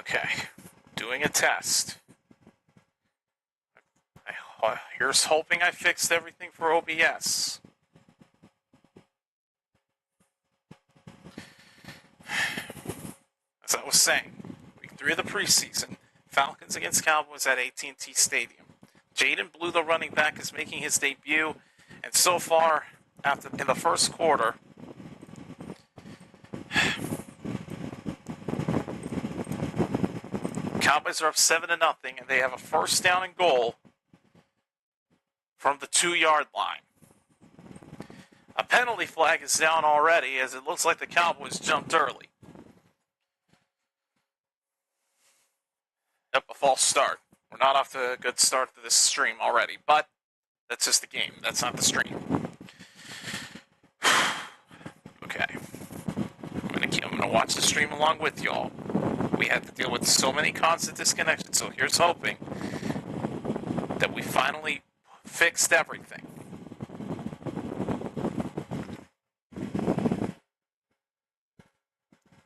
Okay, doing a test. Here's hoping I fixed everything for OBS. As I was saying, week 3 of the preseason, Falcons against Cowboys at AT&T Stadium. Jaden Blue, the running back, is making his debut, and so far, in the first quarter, Cowboys are up 7-0, and they have a first down and goal from the 2-yard line. A penalty flag is down already, as it looks like the Cowboys jumped early. Yep, a false start. We're not off to a good start to this stream already, but that's just the game. That's not the stream. Okay. I'm gonna watch the stream along with y'all. We had to deal with so many constant disconnections, so here's hoping that we finally fixed everything.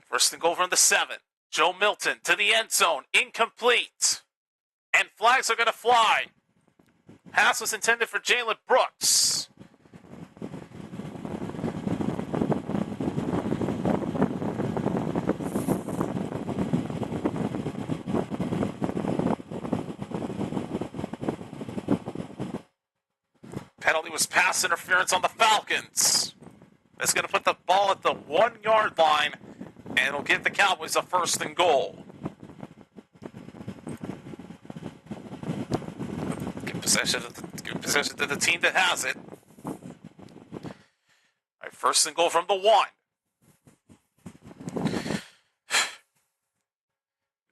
First and goal from the 7. Joe Milton to the end zone. Incomplete. And flags are going to fly. Pass was intended for Jalen Brooks. Penalty was pass interference on the Falcons. That's going to put the ball at the 1-yard line, and it'll give the Cowboys a first and goal. Good possession to the team that has it. All right, first and goal from the 1.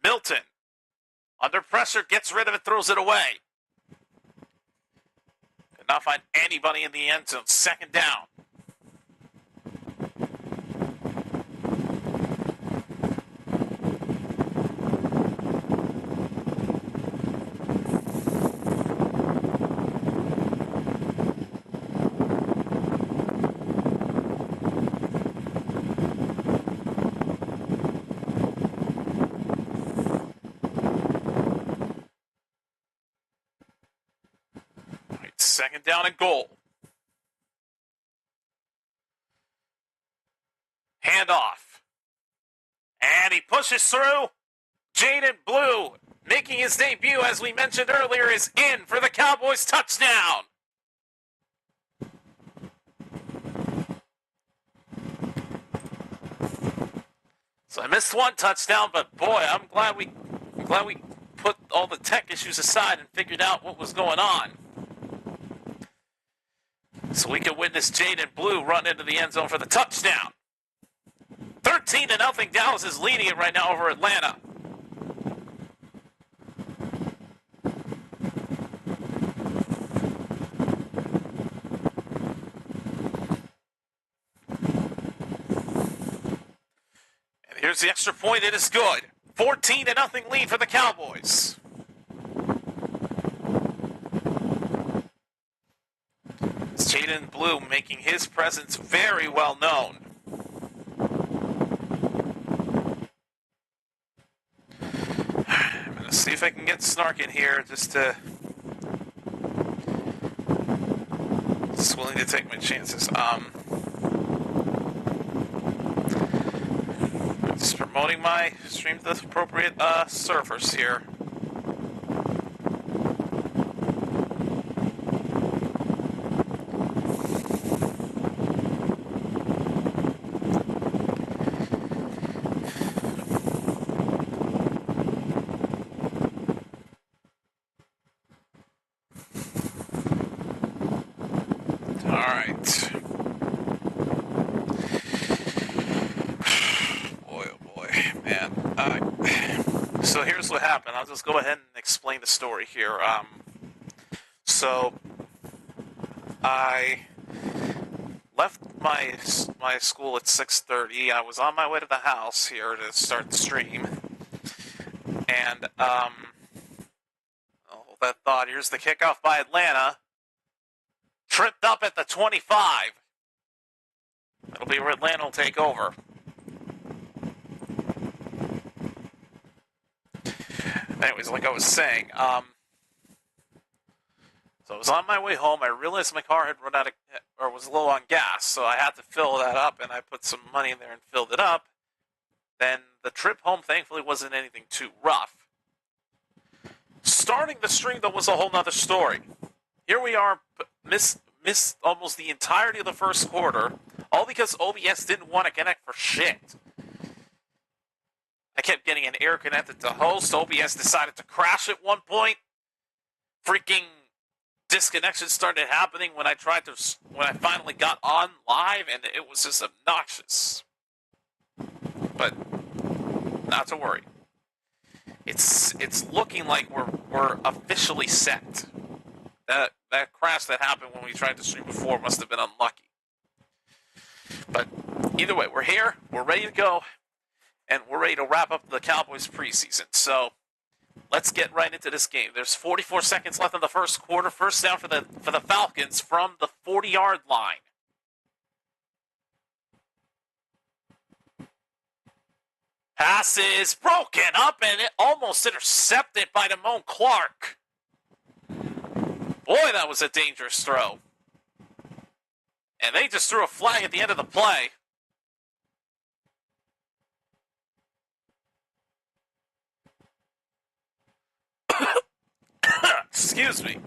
Milton, under pressure, gets rid of it, throws it away. Could not find anybody in the end zone. Second down. Second down and goal. Handoff. And he pushes through. Jaden Blue, making his debut, as we mentioned earlier, is in for the Cowboys touchdown. So I missed one touchdown, but boy, I'm glad we put all the tech issues aside and figured out what was going on. So we can witness Jaden Blue run into the end zone for the touchdown. 13-0, Dallas is leading it right now over Atlanta. And here's the extra point. It is good. 14-0 lead for the Cowboys. Jaden Blue making his presence very well known. I'm going to see if I can get Snark in here just willing to take my chances. Just promoting my stream to the appropriate surfers here. So here's what happened. I'll just go ahead and explain the story here. So I left my school at 6:30. I was on my way to the house here to start the stream, and that thought. Here's the kickoff by Atlanta. Tripped up at the 25. That'll be where Atlanta will take over. anyways, like I was saying, so I was on my way home. I realized my car had run out of, or was low on gas, so I had to fill that up, and I put some money in there and filled it up. Then the trip home, thankfully, wasn't anything too rough. Starting the stream, though, was a whole nother story. Here we are, missed almost the entirety of the first quarter, all because OBS didn't want to connect for shit. I kept getting an error connected to host. OBS decided to crash at one point. Freaking disconnection started happening when I finally got on live, and it was just obnoxious. But not to worry. It's looking like we're officially set. That crash that happened when we tried to stream before must have been unlucky. But either way, we're here, we're ready to go, and we're ready to wrap up the Cowboys preseason. So let's get right into this game. There's 44 seconds left in the first quarter. First down for the Falcons from the 40-yard line. Pass is broken up and it almost intercepted by Damone Clark. Boy, that was a dangerous throw. And they just threw a flag at the end of the play. Excuse me.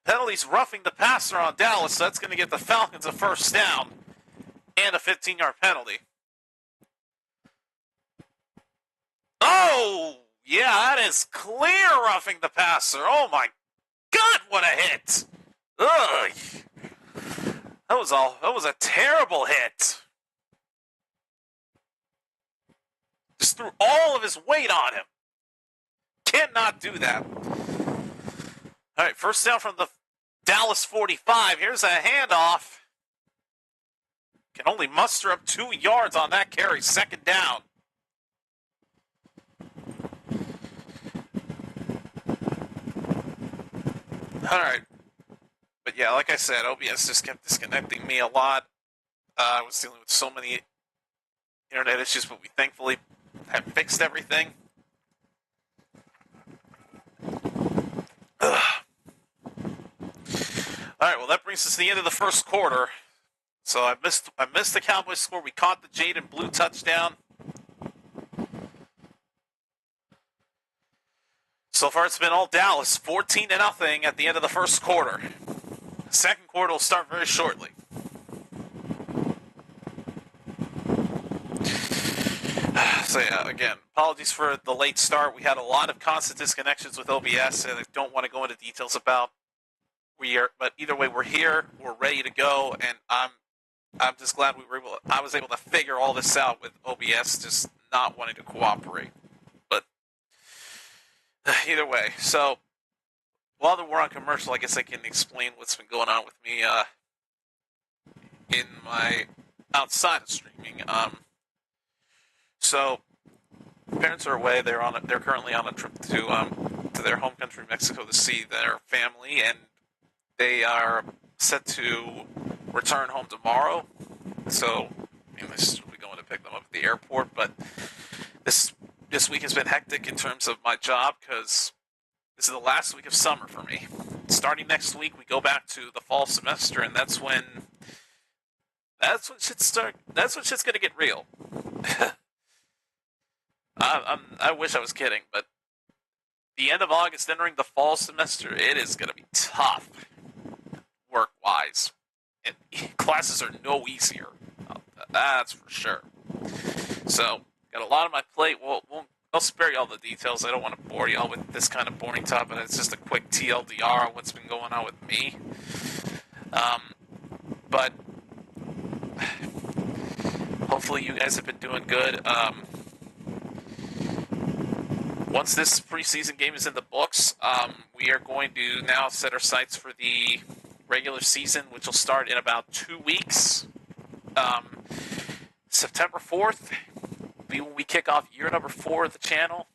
Penalties roughing the passer on Dallas, so that's going to get the Falcons a first down and a 15-yard penalty. Oh, yeah, that is clear roughing the passer. Oh, my God, what a hit. Ugh. That was a terrible hit. Just threw all of his weight on him. Cannot do that. All right, first down from the Dallas 45. Here's a handoff. Can only muster up 2 yards on that carry. Second down. All right. But yeah, like I said, OBS just kept disconnecting me a lot. I was dealing with so many internet issues, but we thankfully have fixed everything. Ugh. All right, well, that brings us to the end of the first quarter. So I missed the Cowboys score. We caught the Jaden Blue touchdown. So far, it's been all Dallas, 14-0 at the end of the first quarter. The second quarter will start very shortly. So yeah, again, apologies for the late start. We had a lot of constant disconnections with OBS, and I don't want to go into details about. But either way, we're here, we're ready to go, and I'm just glad I was able to figure all this out with OBS just not wanting to cooperate. But either way, so while we're on commercial, I guess I can explain what's been going on with me in my outside of streaming. So parents are away. They're currently on a trip to their home country, Mexico, to see their family, and they are set to return home tomorrow. So, this will be going to pick them up at the airport. But this week has been hectic in terms of my job because this is the last week of summer for me. Starting next week, we go back to the fall semester, and that's when shit's going to get real. I wish I was kidding, but the end of August, entering the fall semester, it is going to be tough, work-wise. And classes are no easier. That's for sure. So, got a lot on my plate. I'll spare you all the details. I don't want to bore you all with this kind of boring topic. It's just a quick TLDR on what's been going on with me. But hopefully you guys have been doing good. Once this preseason game is in the books, we are going to now set our sights for the regular season, which will start in about 2 weeks. September 4th, we kick off year number 4 of the channel.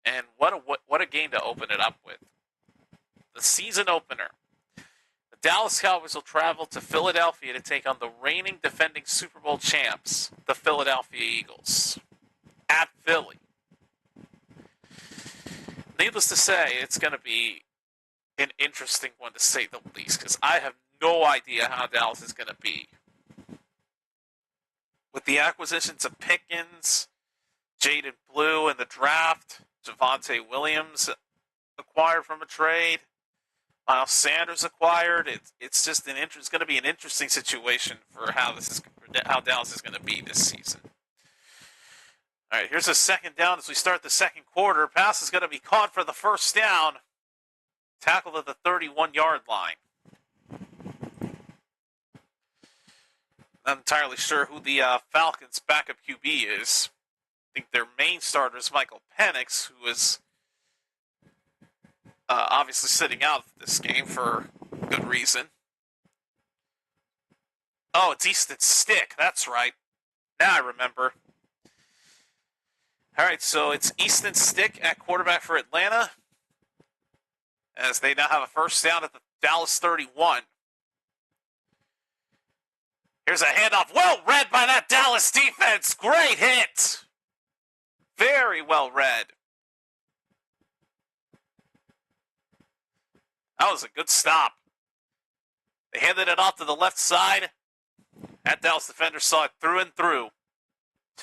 And what a game to open it up with. The season opener. The Dallas Cowboys will travel to Philadelphia to take on the reigning defending Super Bowl champs, the Philadelphia Eagles, at Philly. needless to say, it's going to be an interesting one to say the least, because I have no idea how Dallas is going to be. With the acquisitions of Pickens, Jaden Blue in the draft, Javonte Williams acquired from a trade, Miles Sanders acquired. It's just it's going to be an interesting situation for how Dallas is going to be this season. All right, here's a second down as we start the second quarter. Pass is going to be caught for the first down. Tackled at the 31-yard line. Not entirely sure who the Falcons' backup QB is. I think their main starter is Michael Penix, who is obviously sitting out this game for good reason. Oh, it's Easton Stick. That's right. Now I remember. All right, so it's Easton Stick at quarterback for Atlanta, as they now have a first down at the Dallas 31. Here's a handoff. Well read by that Dallas defense. Great hit. Very well read. That was a good stop. They handed it off to the left side. That Dallas defender saw it through and through.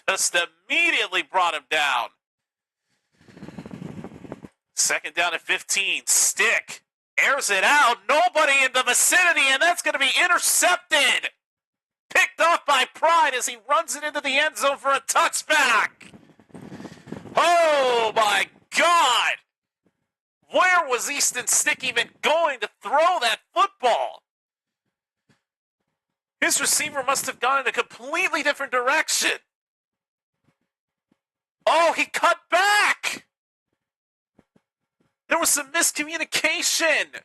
Just immediately brought him down. Second down at 15. Stick airs it out. Nobody in the vicinity, and that's going to be intercepted. Picked off by Pride as he runs it into the end zone for a touchback. Oh, my God. Where was Easton Stick even going to throw that football? His receiver must have gone in a completely different direction. Oh, he cut back. There was some miscommunication.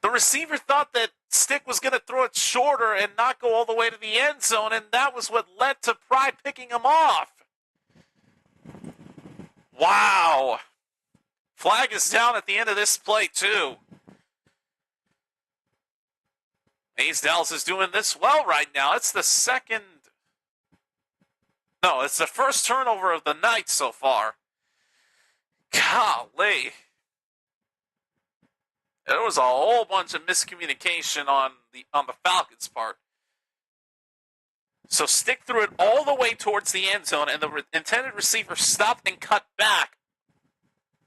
The receiver thought that Stick was going to throw it shorter and not go all the way to the end zone, and that was what led to Pride picking him off. Wow. Flag is down at the end of this play, too. Mays Dallas is doing this well right now. It's the first turnover of the night so far. Golly. There was a whole bunch of miscommunication on the Falcons' part. So Stick threw it all the way towards the end zone, and the intended receiver stopped and cut back,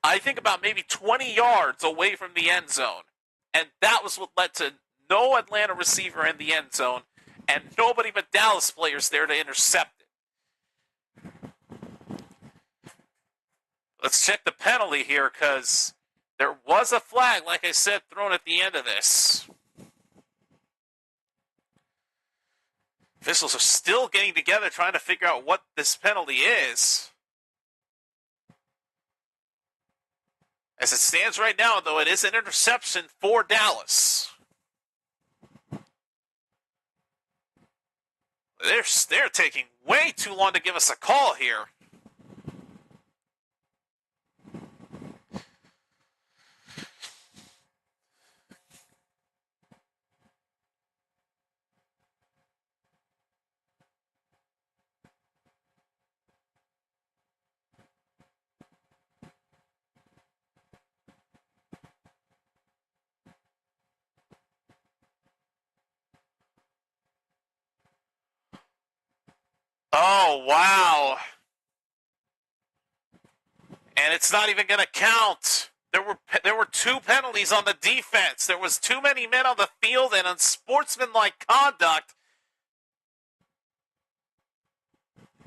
I think about maybe 20 yards away from the end zone. And that was what led to no Atlanta receiver in the end zone, and nobody but Dallas players there to intercept it. Let's check the penalty here, because there was a flag, like I said, thrown at the end of this. Officials are still getting together trying to figure out what this penalty is. As it stands right now, though, it is an interception for Dallas. They're taking way too long to give us a call here. Oh, wow. And it's not even going to count. There were two penalties on the defense. There was too many men on the field and unsportsmanlike conduct.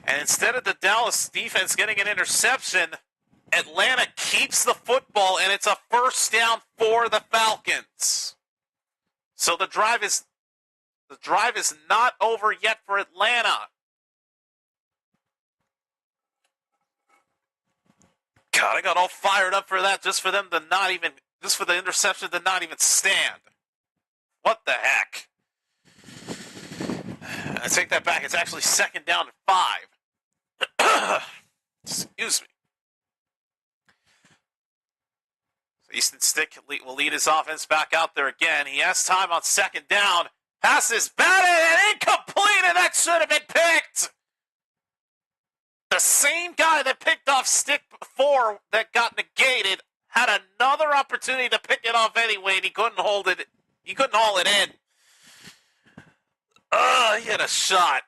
And instead of the Dallas defense getting an interception, Atlanta keeps the football, and it's a first down for the Falcons. So the drive is not over yet for Atlanta. God, I got all fired up for that just for the interception to not even stand. What the heck? I take that back. It's actually second down and 5. Excuse me. So Easton Stick will lead his offense back out there again. He has time on second down. Pass is batted and incomplete, and that should have been picked. The same guy that picked off stick before that got negated had another opportunity to pick it off anyway, and he couldn't hold it. He couldn't haul it in. He had a shot.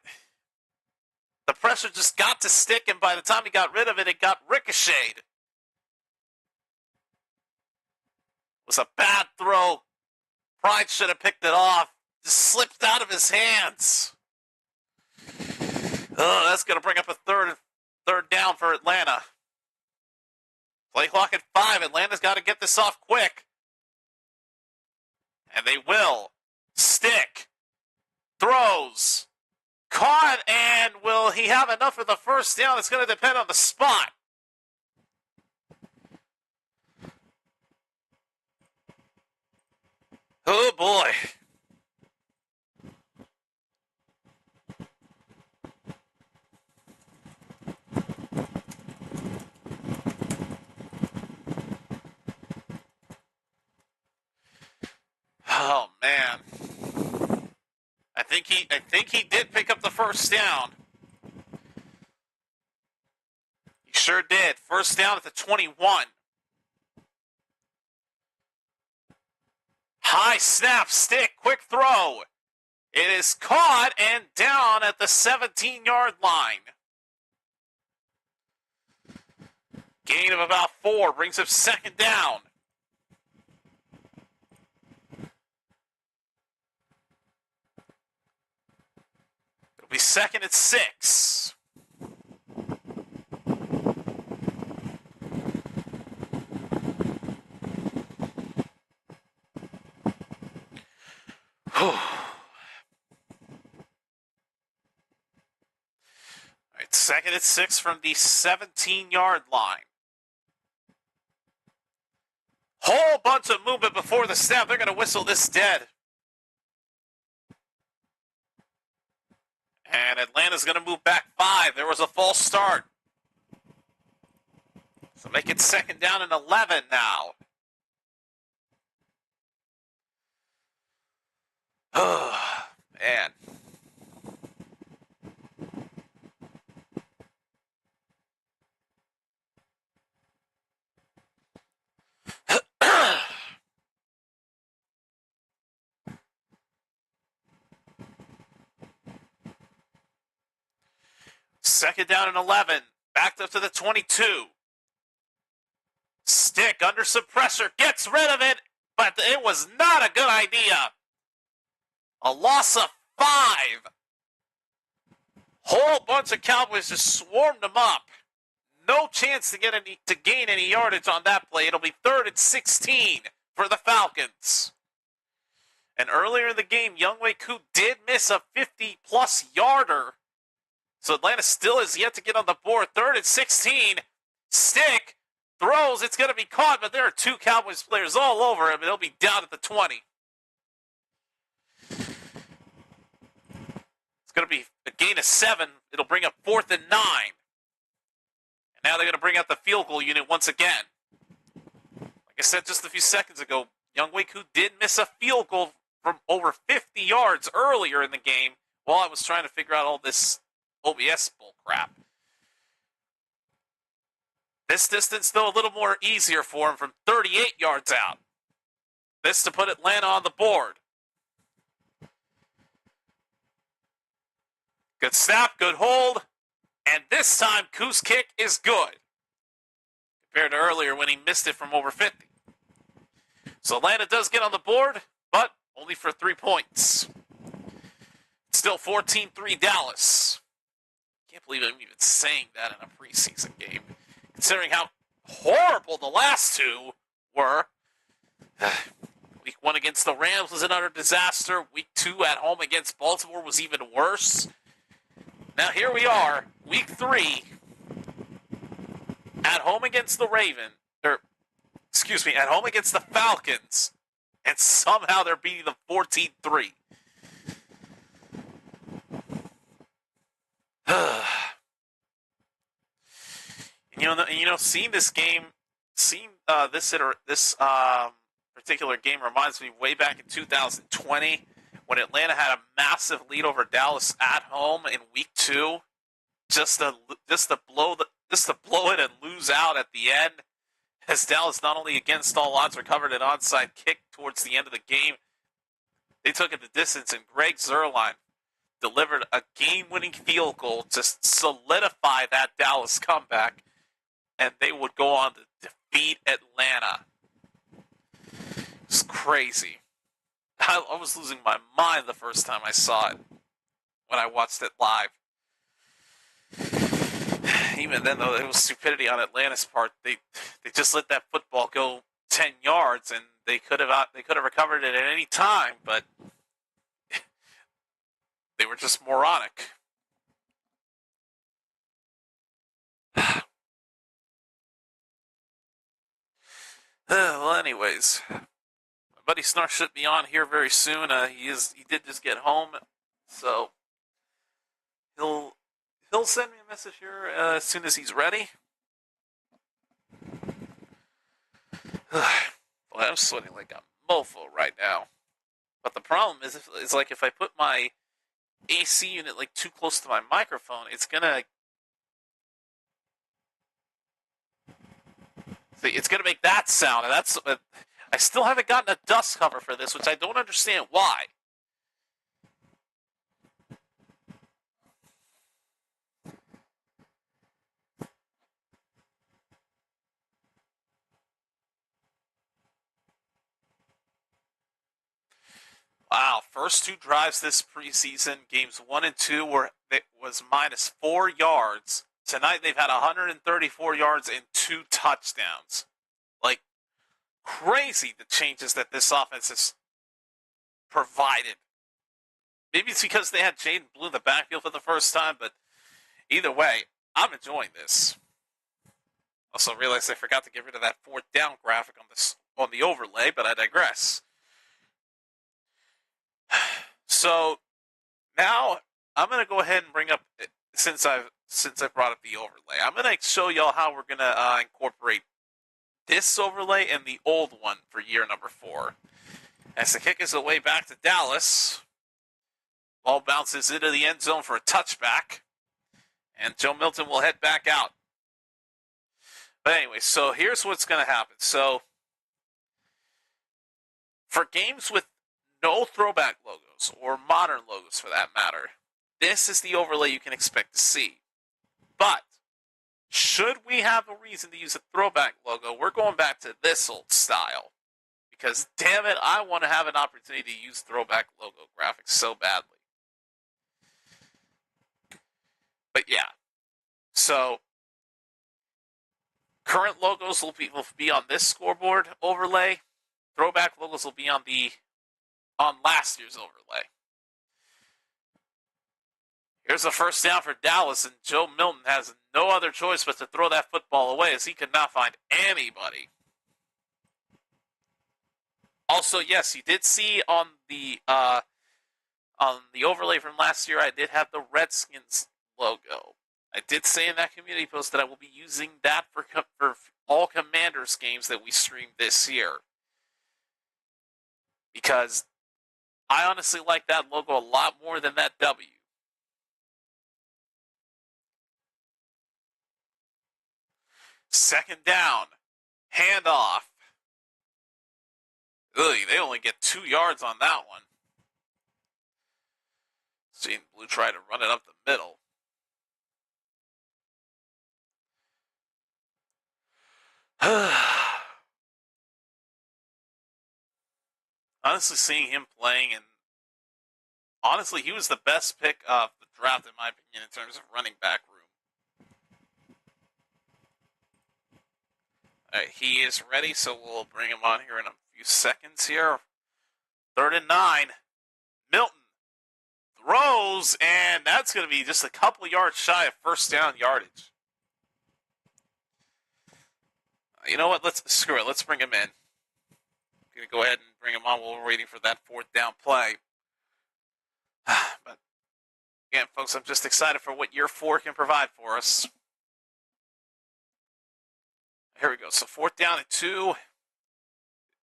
The pressure just got to stick, and by the time he got rid of it, it got ricocheted. It was a bad throw. Pride should have picked it off. Just slipped out of his hands. That's going to bring up a third down for Atlanta. Play clock at 5. Atlanta's got to get this off quick. And they will. Stick. Throws. Caught, and will he have enough for the first down? It's going to depend on the spot. Oh, boy. Oh, man. I think he did pick up the first down. He sure did. First down at the 21. High snap, stick, quick throw. It is caught and down at the 17-yard line. Gain of about 4 brings up second down. It'll be second at 6. All right, second at 6 from the 17-yard line. Whole bunch of movement before the snap. They're going to whistle this dead. And Atlanta's going to move back 5. There was a false start. So make it second down and 11 now. Oh, man. Second down and 11. Backed up to the 22. Stick under some pressure. Gets rid of it, but it was not a good idea. A loss of 5. Whole bunch of Cowboys just swarmed them up. No chance to gain any yardage on that play. It'll be third and 16 for the Falcons. And earlier in the game, Younghoe Koo did miss a 50-plus yarder. So Atlanta still is yet to get on the board. Third and 16. Stick throws. It's going to be caught, but there are 2 Cowboys players all over him, and he'll be down at the 20. It's going to be a gain of 7. It'll bring up 4th and 9. And now they're going to bring out the field goal unit once again. Like I said just a few seconds ago, Younghoe Koo did miss a field goal from over 50 yards earlier in the game while I was trying to figure out all this OBS bull crap. This distance, though, a little more easier for him from 38 yards out. This to put Atlanta on the board. Good snap, good hold, and this time Koo's kick is good compared to earlier when he missed it from over 50. So Atlanta does get on the board, but only for 3 points. It's still 14-3 Dallas. Can't believe I'm even saying that in a preseason game, considering how horrible the last 2 were. Week 1 against the Rams was an utter disaster. Week 2 at home against Baltimore was even worse. Now here we are, week 3, at home against the at home against the Falcons, and somehow they're beating them 14-3. Seeing this game, this particular game reminds me way back in 2020 when Atlanta had a massive lead over Dallas at home in week 2. just to blow it and lose out at the end. As Dallas not only against all odds recovered an onside kick towards the end of the game, they took it the distance, and Greg Zuerlein delivered a game-winning field goal to solidify that Dallas comeback, and they would go on to defeat Atlanta. It's crazy. I was losing my mind the first time I saw it when I watched it live. Even then, though, it was stupidity on Atlanta's part. They just let that football go 10 yards, and they could have recovered it at any time, but they were just moronic. Well, anyways, my buddy Snark should be on here very soon. He did just get home, so he'll send me a message here as soon as he's ready. Boy, I'm sweating like a mofo right now. But the problem is, if I put my AC unit like too close to my microphone, it's gonna make that sound, and that's I still haven't gotten a dust cover for this, which I don't understand why. Wow, first two drives this preseason, games 1 and 2 was minus 4 yards. Tonight they've had 134 yards and 2 touchdowns. Like, crazy the changes that this offense has provided. Maybe it's because they had Jaden Blue in the backfield for the first time, but either way, I'm enjoying this. Also realized I forgot to get rid of that fourth down graphic on the overlay, but I digress. So now I'm going to go ahead and bring up, since I brought up the overlay, I'm going to show y'all how we're going to incorporate this overlay and the old one for year number 4. As the kick is away back to Dallas, ball bounces into the end zone for a touchback, and Joe Milton will head back out. But anyway, so here's what's going to happen. So for games with no throwback logos, or modern logos for that matter, this is the overlay you can expect to see. But should we have a reason to use a throwback logo, we're going back to this old style. Because, damn it, I want to have an opportunity to use throwback logo graphics so badly. But yeah, so current logos will be on this scoreboard overlay. Throwback logos will be on last year's overlay. Here's a first down for Dallas, and Joe Milton has no other choice but to throw that football away as he could not find anybody. Also, yes, you did see on the overlay from last year, I did have the Redskins logo. I did say in that community post that I will be using that for all Commanders games that we stream this year. Because I honestly like that logo a lot more than that W. Second down. Handoff. Ugh, they only get 2 yards on that one. Seeing Blue try to run it up the middle. Honestly, seeing him playing, and honestly, he was the best pick of the draft, in my opinion, in terms of running back room. All right, he is ready, so we'll bring him on here in a few seconds here. 3rd and 9. Milton throws, and that's going to be just a couple yards shy of first down yardage. You know what? Screw it. Let's bring him in. I'm going to go ahead and bring him on while we're waiting for that 4th down play. But again, folks, I'm just excited for what year 4 can provide for us. Here we go. So 4th down and 2.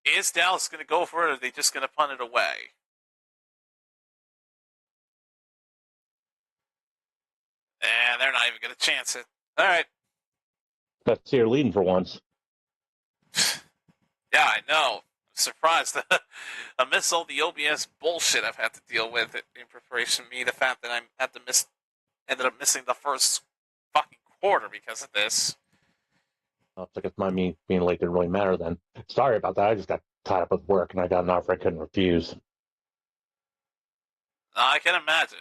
Is Dallas going to go for it, or are they just going to punt it away? And they're not even going to chance it. All right. Let's see her leading for once. Yeah, I know. I'm surprised. Amidst all the OBS bullshit I've had to deal with in preparation, the fact that ended up missing the first fucking quarter because of this. It's like it's me being late didn't really matter then. Sorry about that. I just got tied up with work and I got an offer I couldn't refuse. I can imagine.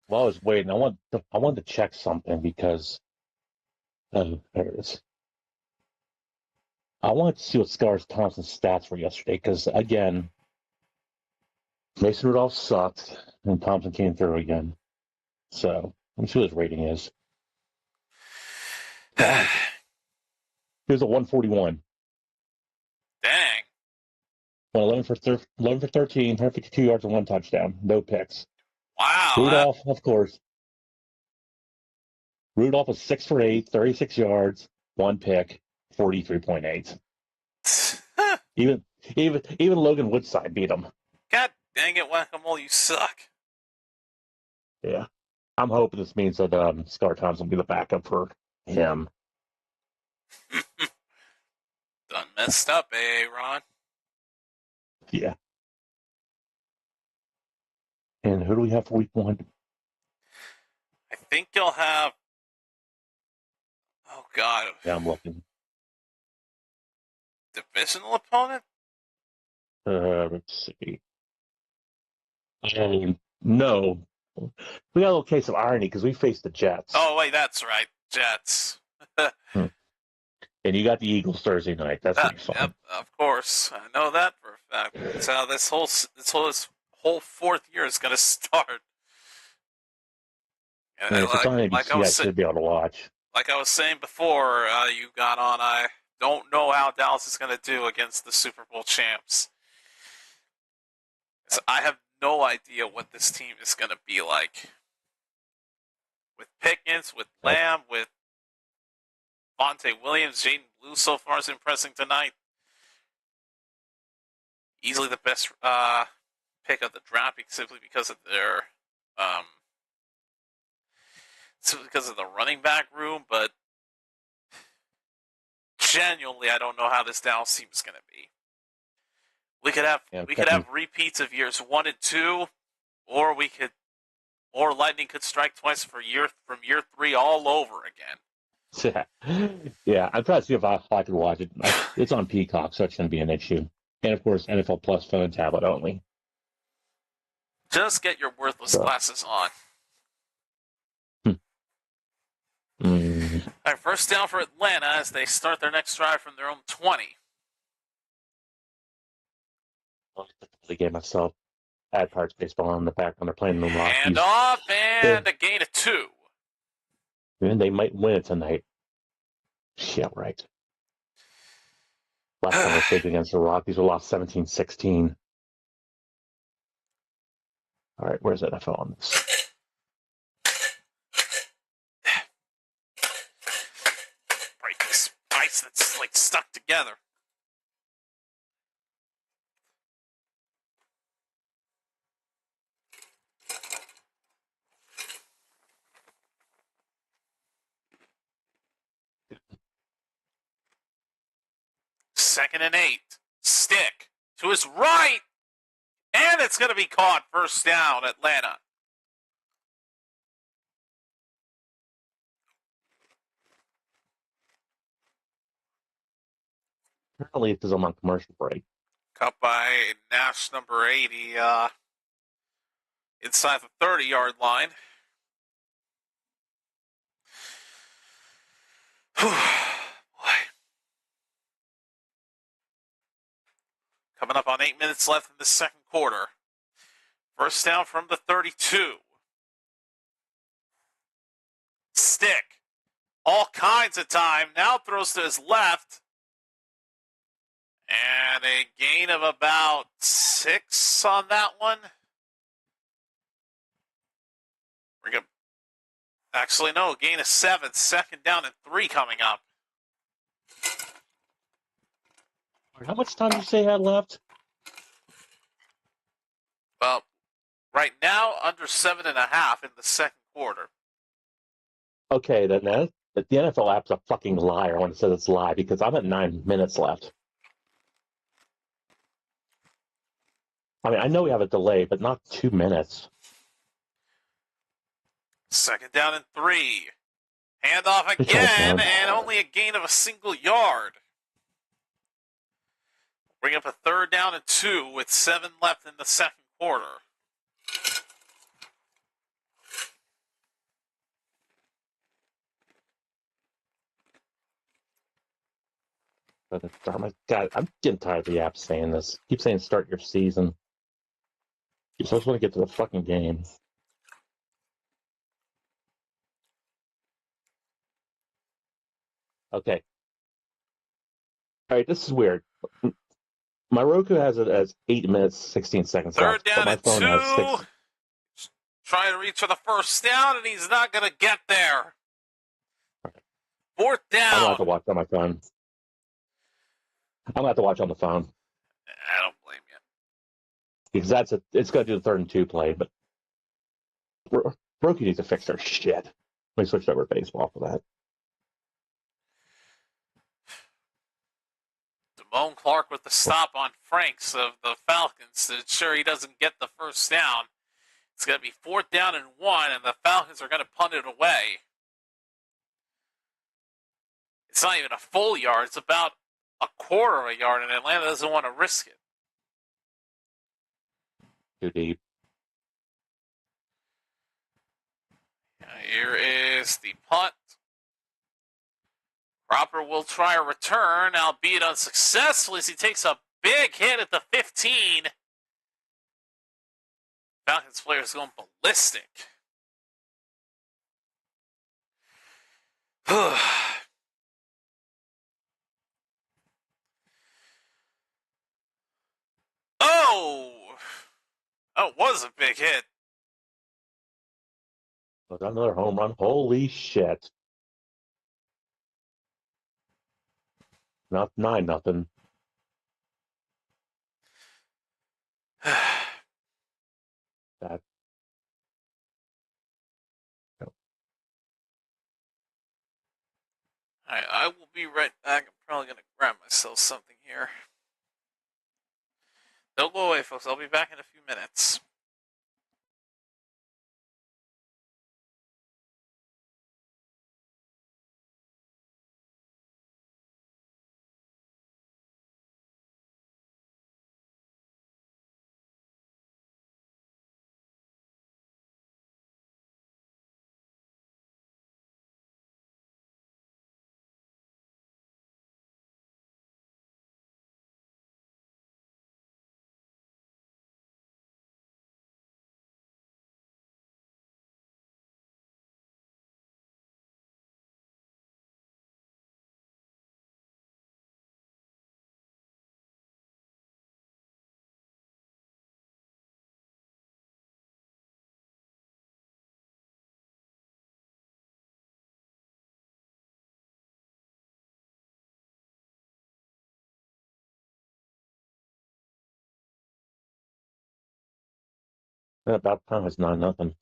While I was waiting, I wanted to check something because there it is. I wanted to see what Scar Thompson's stats were yesterday because again, Mason Rudolph sucked and Thompson came through again. So let's see what his rating is. God. He was a 141. Dang. Went 11 for 13, 152 yards and 1 touchdown. No picks. Wow. Rudolph, of course. Rudolph was 6 for 8, 36 yards, 1 pick, 43.8. even Logan Woodside beat him. God dang it, Whack-A-Mole, you suck. Yeah. I'm hoping this means that Scar Thompson will be the backup for him. Done messed up, Ron? Yeah. And who do we have for week 1? I think you'll have... Oh, God. Yeah, I'm looking. Divisional opponent? Let's see. No. We got a little case of irony because we faced the Jets. Oh, wait, that's right. Jets. And you got the Eagles Thursday night. That's going to be fun. Yep, of course. I know that for a fact. That's how this whole fourth year is going to start. And if it's on ABC, I should be able to watch. Like I was saying before you got on, I don't know how Dallas is going to do against the Super Bowl champs. So I have no idea what this team is going to be like. With Pickens, with Lamb, with Vontae Williams, Jaden Blue so far is impressing tonight. Easily the best pick of the draft simply because of their running back room, but genuinely I don't know how this Dallas team is going to be. We could have repeats of years 1 and 2, or Lightning could strike twice from year 3 all over again. Yeah, I'm trying to see if I can watch it. It's on Peacock, so it's going to be an issue. And of course, NFL Plus phone and tablet only. Just get your worthless glasses on. All right, first down for Atlanta as they start their next drive from their own 20. The game myself. I had Pirates baseball on the back when they're playing the Rockies. Hand off and a gain of 2. And they might win it tonight. Yeah, right. Last time we played against the Rockies, we lost 17-16. All right, where's NFL on this? Break this ice that's like stuck together. Second and 8. Stick to his right. And it's going to be caught. First down, Atlanta. Apparently, it is on my commercial break. Cut by Nash number 80 inside the 30-yard line. Coming up on 8 minutes left in the second quarter. First down from the 32. Stick. All kinds of time. Now throws to his left. And a gain of about 6 on that one. Actually, no, gain of 7. Second down and 3 coming up. How much time did you say you had left? Well, right now, under 7.5 in the second quarter. Okay, then the NFL app's a fucking liar when it says it's live because I'm at 9 minutes left. I mean, I know we have a delay, but not 2 minutes. Second down and 3. Handoff again, and only a gain of a single yard. Bring up a third down and 2 with 7 left in the second quarter. Oh my God, I'm getting tired of the app saying this. Keep saying start your season. You just want to get to the fucking game. Okay. All right, this is weird. My Roku has it as 8 minutes, 16 seconds Third left, but down my and phone has 2. 6. Trying to reach for the first down, and he's not going to get there. Fourth down. I'm going to have to watch on my phone. I'm going to have to watch on the phone. I don't blame you. Because it's going to do the 3rd and 2 play, but Roku needs to fix their shit. Let me switch over to baseball for that. Damone Clark with the stop on Franks of the Falcons to ensure he doesn't get the first down. It's going to be 4th down and 1, and the Falcons are going to punt it away. It's not even a full yard. It's about a quarter of a yard, and Atlanta doesn't want to risk it. Too deep. Here is the punt. Cropper will try a return, albeit unsuccessful, as he takes a big hit at the 15. Falcons players going ballistic. Oh, it was a big hit. Another home run. Holy shit. Not 9-0. That. No. All right, I will be right back. I'm probably going to grab myself something here. Don't go away, folks. I'll be back in a few minutes. About time it's 9-0.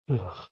Ugh.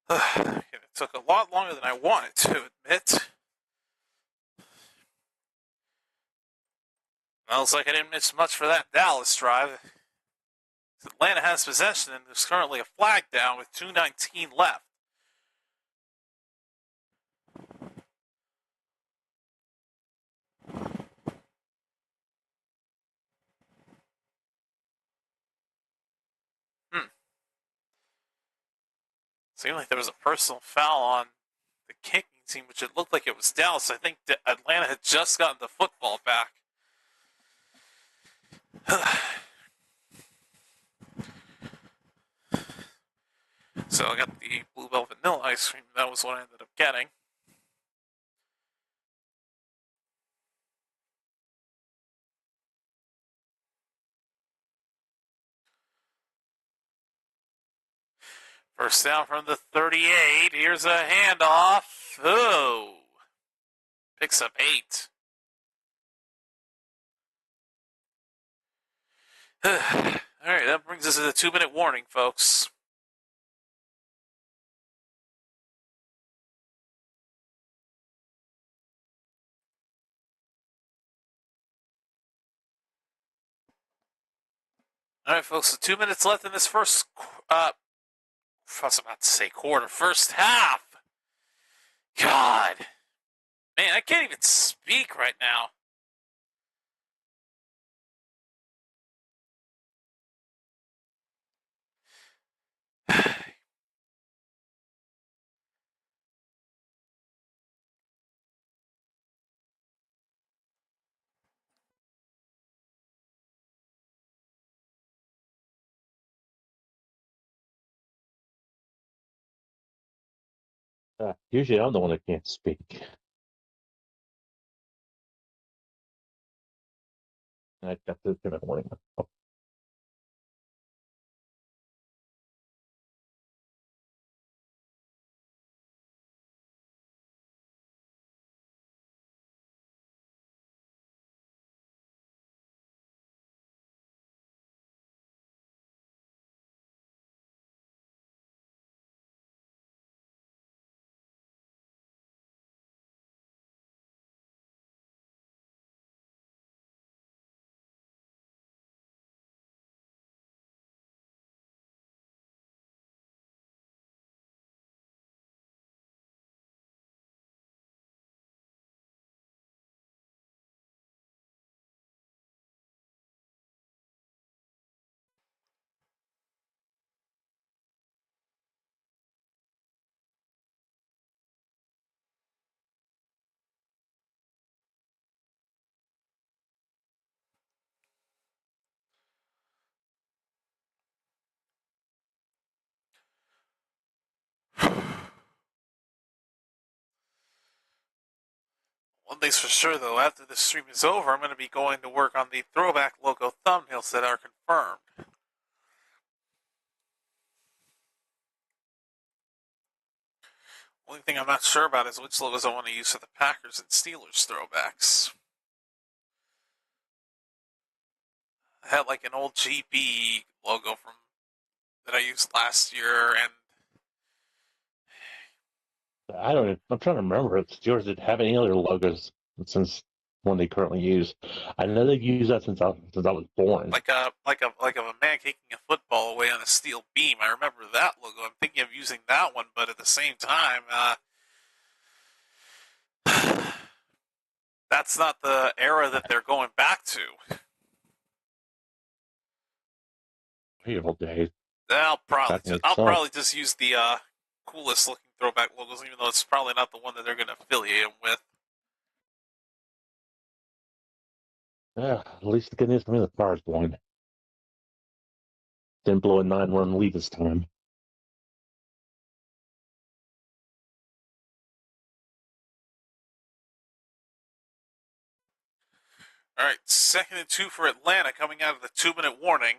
It took a lot longer than I wanted to admit. Smells like I didn't miss much for that Dallas drive. Atlanta has possession and there's currently a flag down with 2:19 left. Seemed like there was a personal foul on the kicking team, which it looked like it was Dallas. I think Atlanta had just gotten the football back. So I got the blue velvet vanilla ice cream. That was what I ended up getting. First down from the 38. Here's a handoff. Oh. Picks up 8. All right, that brings us to the 2-minute warning, folks. All right, folks, so 2 minutes left in this I was about to say quarter, first half. God, man, I can't even speak right now. Usually I'm the one that can't speak. I got the 2-minute warning. Oh, One thing's for sure, though, after this stream is over, I'm going to be going to work on the throwback logo thumbnails that are confirmed. Only thing I'm not sure about is which logos I want to use for the Packers and Steelers throwbacks. I had like an old GB logo from that I used last year, and I'm trying to remember if Steelers did have any other logos since one they currently use. I know they've used that since I was born. like a man kicking a football away on a steel beam. I remember that logo. I'm thinking of using that one, but at the same time, that's not the era that they're going back to. Beautiful days. I'll Back in the probably just use the coolest looking throwback logos, even though it's probably not the one that they're going to affiliate them with. Yeah, at least the good news for me, the fire's blowing. Didn't blow a 9-run lead this time. All right, 2nd and 2 for Atlanta coming out of the 2-minute warning.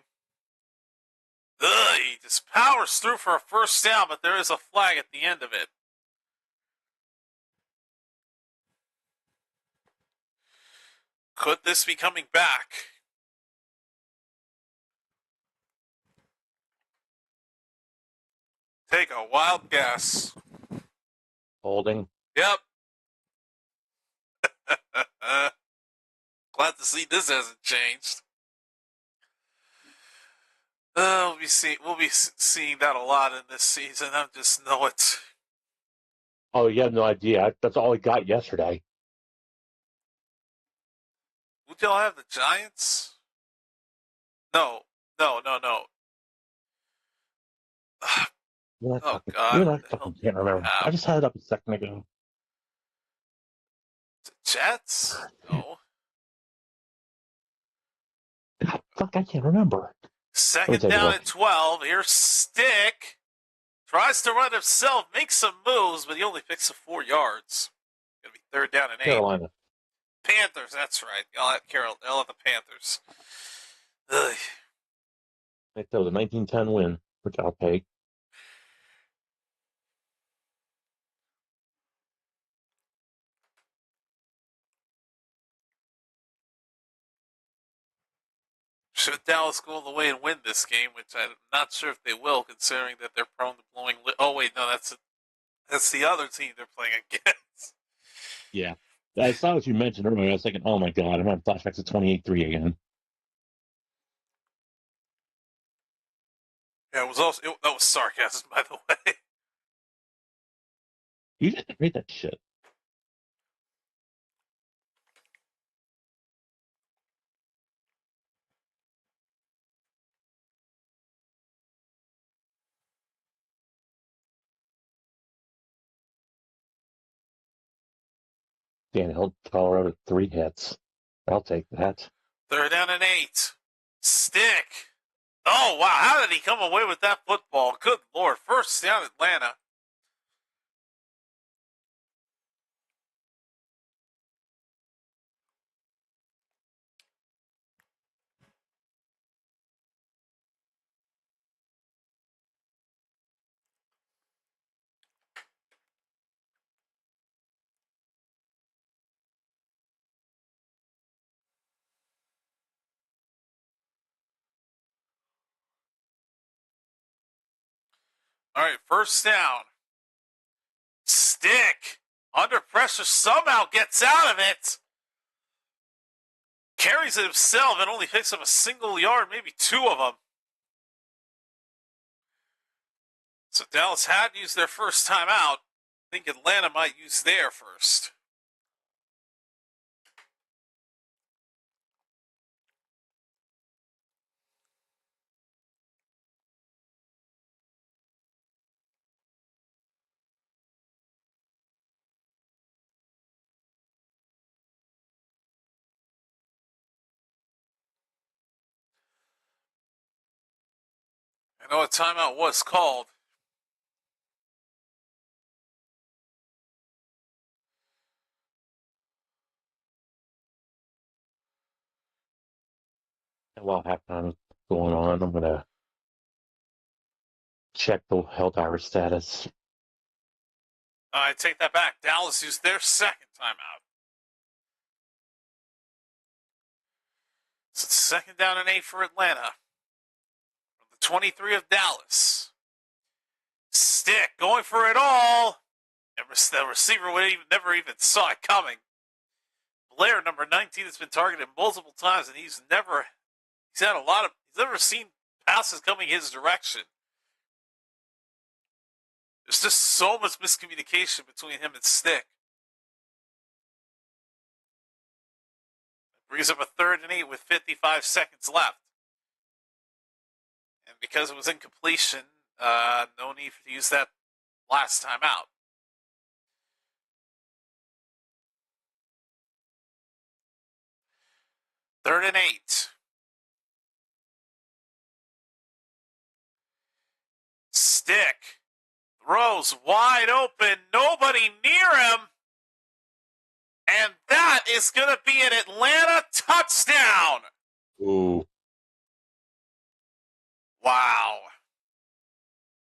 Ugh, he just powers through for a first down, but there is a flag at the end of it. Could this be coming back? Take a wild guess. Holding. Yep. Glad to see this hasn't changed. We'll be seeing that a lot in this season. I just know it. Oh, you have no idea. That's all I got yesterday. Who do y'all have? The Giants? No. Oh God! You and I fucking can't remember. I just had it up a second ago. The Jets? No. God, fuck, I can't remember. 2nd down at 12. Here's Stick. Tries to run himself, makes some moves, but he only picks up 4 yards. Gonna be 3rd down and 8. Carolina. Panthers, that's right. Y'all have the Panthers. Ugh. That was a 1910 win, which I'll take. Should Dallas go all the way and win this game, which I'm not sure if they will, considering that they're prone to blowing. Oh wait, no, that's the other team they're playing against. Yeah. I saw what you mentioned earlier. I was thinking, oh my God, I'm having flashbacks to 28-3 again. Yeah, it was also that was sarcasm, by the way. You didn't read that shit. Dan held Colorado 3 hits. I'll take that. 3rd down and 8. Stick. Oh wow, how did he come away with that football? Good Lord, 1st down Atlanta. All right, 1st down. Stick. Under pressure, somehow gets out of it. Carries it himself and only picks up a single yard, maybe 2 of them. So Dallas had used their first time out. I think Atlanta might use their first. I know a timeout was called. And while halftime is going on, I'm going to check the health Irish status. I take that back. Dallas used their 2nd timeout. So it's 2nd down and 8 for Atlanta. From the 23 of Dallas. Stick going for it all. The receiver never even saw it coming. Blair, number 19, has been targeted multiple times, and he's never seen passes coming his direction. There's just so much miscommunication between him and Stick. It brings up a 3rd and 8 with 55 seconds left. And because it was incompletion, no need to use that last time out. Third and 8. Stick throws wide open. Nobody near him. And that is going to be an Atlanta touchdown. Ooh. Wow.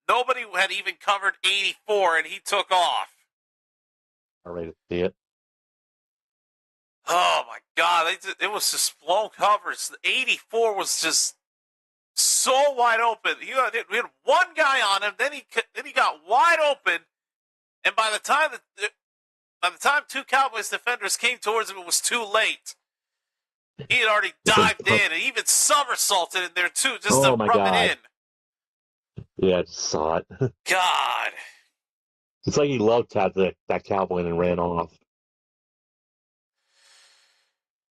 Nobody had even covered 84, and he took off. All right, to see it. Oh, my God. It was just blown coverage. The 84 was just so wide open. We had one guy on him, then he got wide open, and by the time 2 Cowboys defenders came towards him, it was too late. He had already dived in and even somersaulted in there too, just to rub it in. Yeah, I just saw it. God. It's like he loved that cowboy and ran off.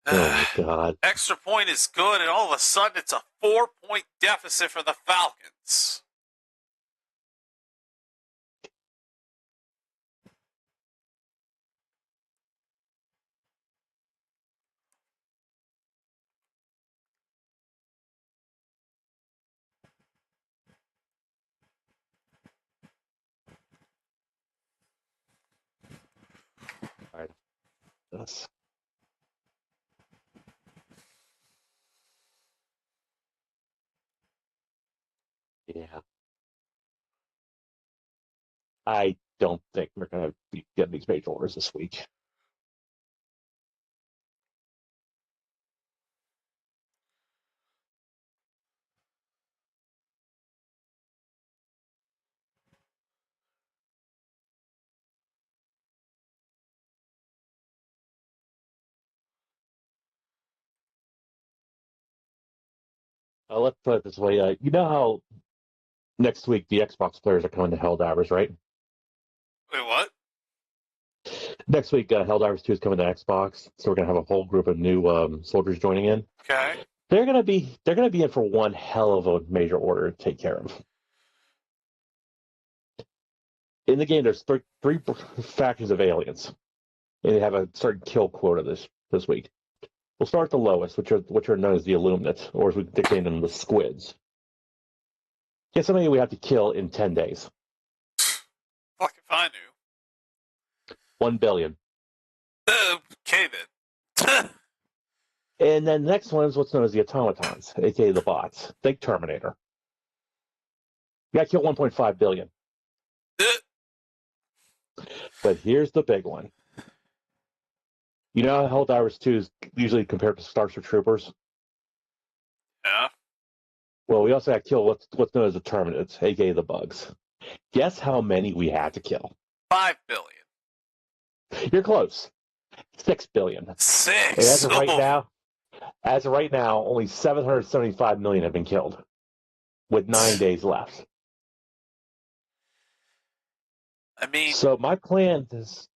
Oh my God. Extra point is good, and all of a sudden it's a 4-point deficit for the Falcons. All right. That's... Yeah. I don't think we're going to be getting these major orders this week. Let's put it this way. You know how next week the Xbox players are coming to Helldivers, right? Wait, what? Next week, Helldivers 2 is coming to Xbox, so we're gonna have a whole group of new soldiers joining in. Okay. They're gonna be in for one hell of a major order to take care of. In the game, there's three factions of aliens, and they have a certain kill quota this week. We'll start at the lowest, which are known as the Illuminates, or as we nickname them, the Squids. Guess how many we have to kill in 10 days? Fuck if I knew. 1 billion. Okay then. And then the next one is what's known as the automatons, aka the bots. Think Terminator. You gotta kill 1.5 billion. But here's the big one. You know how Helldivers 2 is usually compared to Starship Troopers? Yeah. Well, we also have to kill what's known as the Terminates, aka the bugs. Guess how many we had to kill? 5 billion. You're close. 6 billion. 6. And as of right now, only 775 million have been killed, with 9 days left. I mean, so my plan is.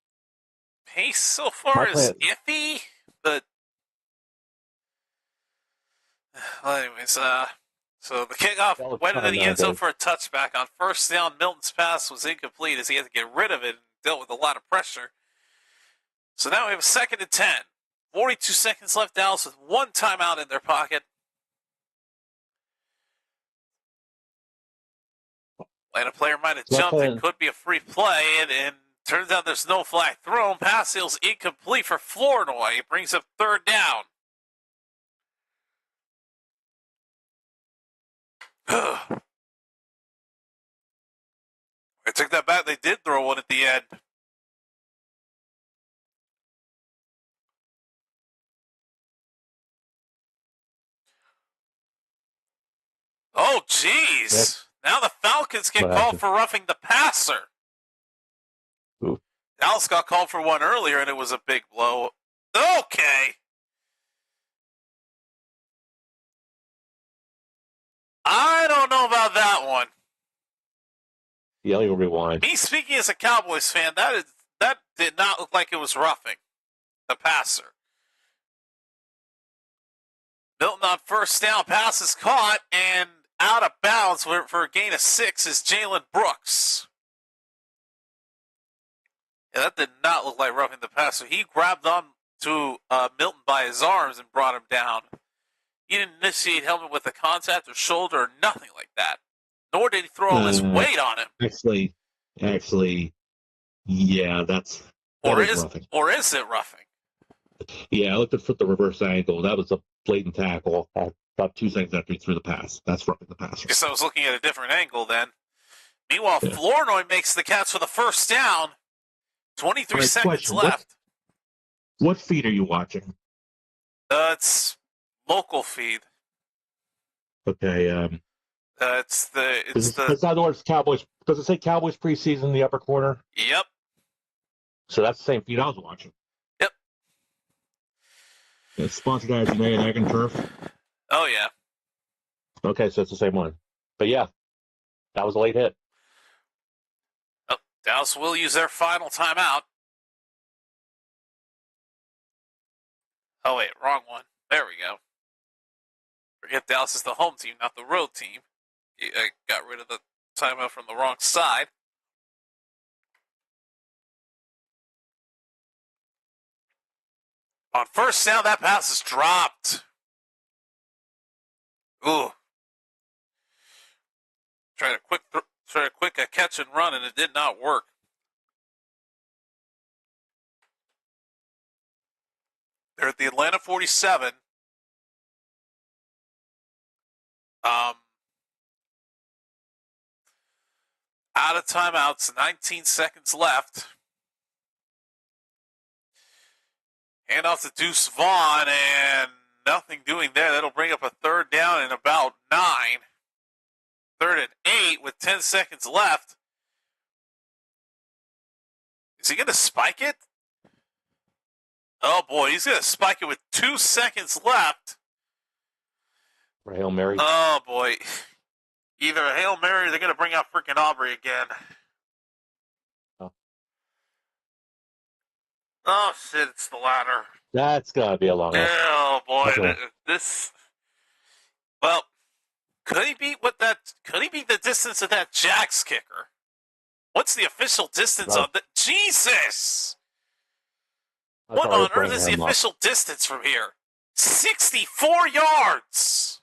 pace so far is iffy, but well, anyways, so the kickoff went into the end zone for a touchback. On first down, Milton's pass was incomplete as he had to get rid of it and dealt with a lot of pressure. So now we have a 2nd and 10. 42 seconds left, Dallas with one timeout in their pocket. And a player might have jumped. It could be a free play, and turns out there's no flag thrown. Pass seal's incomplete for Flournoy. It brings up 3rd down. I took that back. They did throw one at the end. Oh, jeez. Yep. Now the Falcons get called for roughing the passer. Ooh. Dallas got called for one earlier, and it was a big blow. Okay. I don't know about that one. Yeah, let me rewind. Me speaking as a Cowboys fan, that did not look like it was roughing the passer. Milton on first down, pass is caught, and out of bounds for a gain of 6 is Jalen Brooks. Yeah, that did not look like roughing the passer. He grabbed on to Milton by his arms and brought him down. He didn't initiate helmet with a contact or shoulder or nothing like that. Nor did he throw all his weight on him. Actually, yeah, that is roughing. Or is it roughing? Yeah, I looked at the reverse angle. That was a blatant tackle about 2 seconds after he threw the pass. That's roughing the passer. Guess I was looking at a different angle then. Meanwhile, yeah. Flournoy makes the catch for the first down. 23 seconds left. What feed are you watching? It's local feed. Okay. It's in other words, Cowboys. Does it say Cowboys preseason in the upper corner? Yep. So that's the same feed I was watching. Yep. It's sponsored by Janae and Egg and Turf. Oh yeah. Okay, so it's the same one. But yeah, that was a late hit. Oh, Dallas will use their final timeout. Oh wait, wrong one. There we go. Forget Dallas is the home team, not the road team. I got rid of the timeout from the wrong side. On first down, that pass is dropped. Ooh. Tried a quick catch and run, and it did not work. They're at the Atlanta 47. Out of timeouts, 19 seconds left. Hand off to Deuce Vaughn, and nothing doing there. That'll bring up a 3rd down and about 9. 3rd and 8 with 10 seconds left. Is he going to spike it? Oh boy, he's going to spike it with 2 seconds left. For Hail Mary. Oh, boy. Either a Hail Mary or they're going to bring out freaking Aubrey again. Oh. Oh, shit, it's the latter. That's got to be a long one. Oh, boy. Okay. This... Well, could he beat the distance of that Jax kicker? What's the official distance of the... Jesus! What on earth is the official distance from here? 64 yards!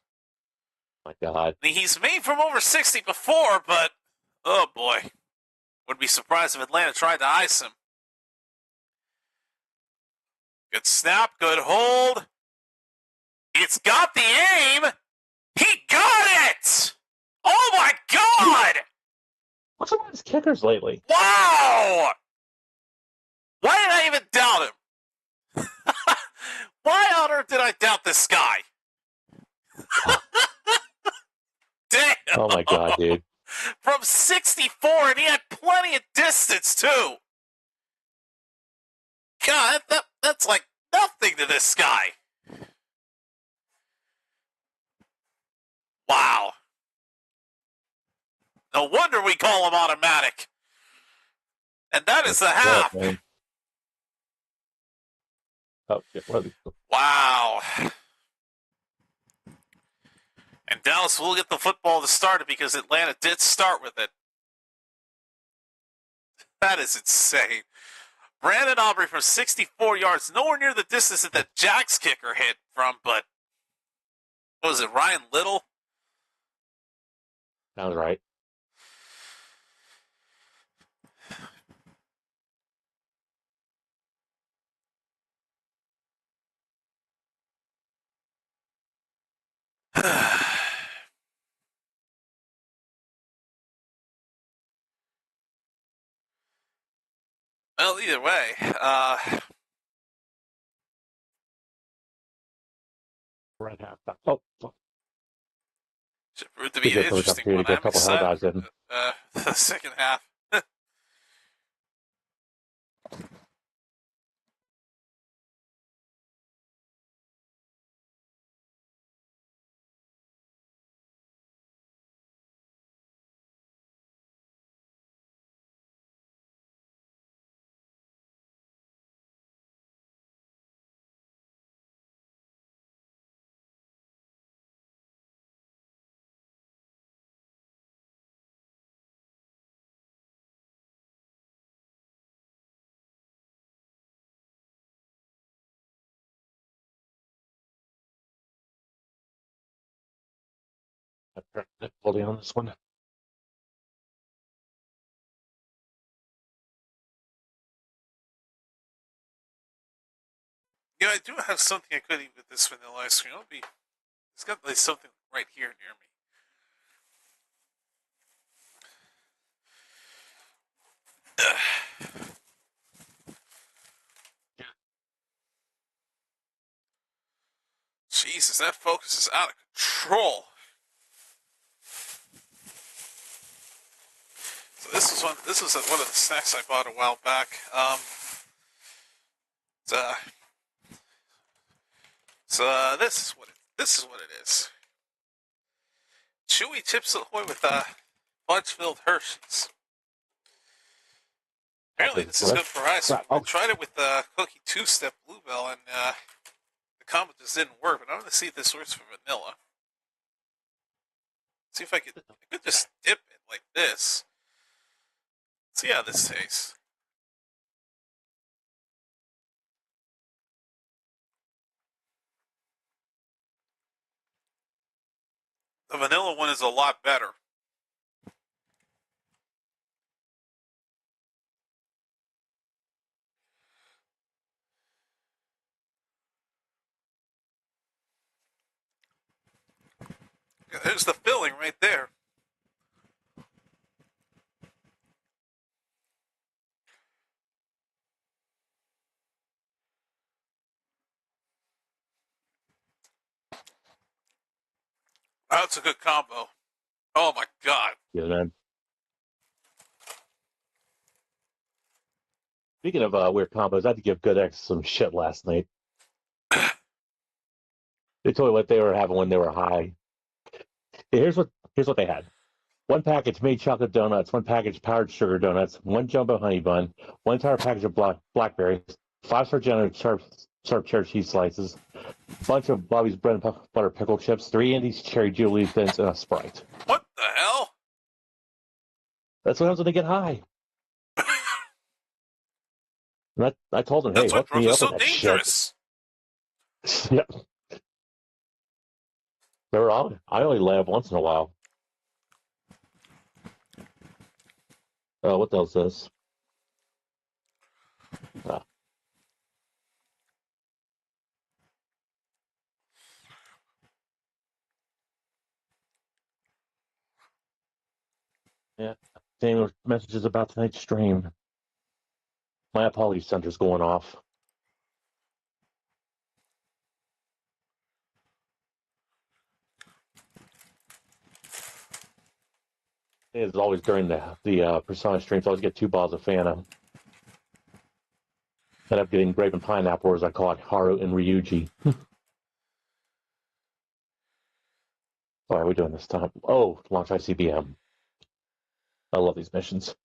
My God. I mean, he's made from over 60 before, but... Oh, boy. Wouldn't be surprised if Atlanta tried to ice him. Good snap, good hold. It's got the aim! He got it! Oh, my God! What's up with his kickers lately? Wow! Why did I even doubt him? Why on earth did I doubt this guy? Damn! Oh my God, dude. From 64, and he had plenty of distance, too. God, that's like nothing to this guy. Wow. No wonder we call him automatic. And that is the half. Oh, yeah, wow. And Dallas will get the football to start it because Atlanta did start with it. That is insane. Brandon Aubrey from 64 yards, nowhere near the distance that the Jax kicker hit from, but what was it, Ryan Little? Sounds right. Well, either way, Right half. Oh, should prove to be an interesting one. I'm excited. The second half. Fully on this one. Yeah, I do have something I could eat with this vanilla ice cream. It's got like something right here near me. Jesus, that focus is out of control. So this was one of the snacks I bought a while back. This is what it is. Chewy Chips Ahoy with fudge-filled Hershey's. Apparently, this is good for ice cream. I tried it with Cookie Two-Step Bluebell, and the combo just didn't work. But I'm going to see if this works for vanilla. See if I could just dip it like this. See how this tastes. The vanilla one is a lot better. There's the filling right there. That's a good combo. Oh my God. Yeah, man. Speaking of weird combos, I had to give GoodX some shit last night. They told me what they were having when they were high. Here's what they had. One package made chocolate donuts, one package powdered sugar donuts, one jumbo honey bun, one entire package of blackberries, 5-star general sharp cheddar cheese slices, bunch of Bobby's bread and butter pickle chips, 3 Andy's cherry jubilee thins, and a Sprite. What the hell? That's what happens when they get high. And I told him, hey, That's why hook drugs me are up so with that dangerous. shit. Yep. I only laugh once in a while. Oh, what the hell is this? Ah. Yeah. Same messages about tonight's stream. My apologies center's going off. It's always during the Persona streams. I always get 2 bottles of Fanta. End up getting grape and pineapple, or as I call it, Haru and Ryuji. Why are we doing this time? Oh, launch ICBM. I love these missions.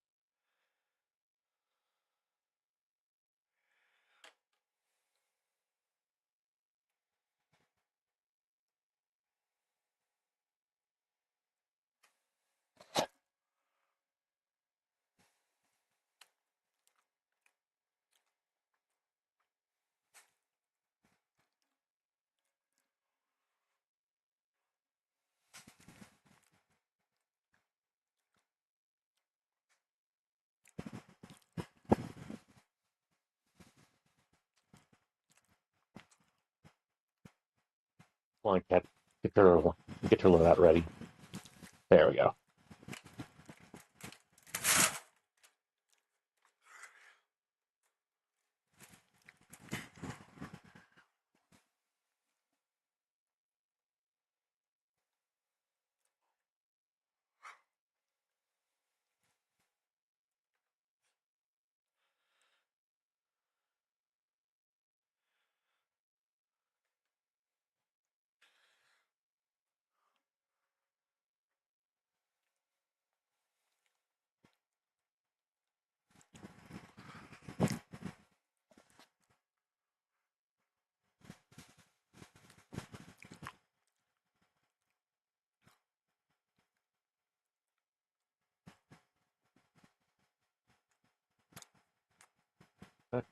Come on, Cat. Get your that ready. There we go.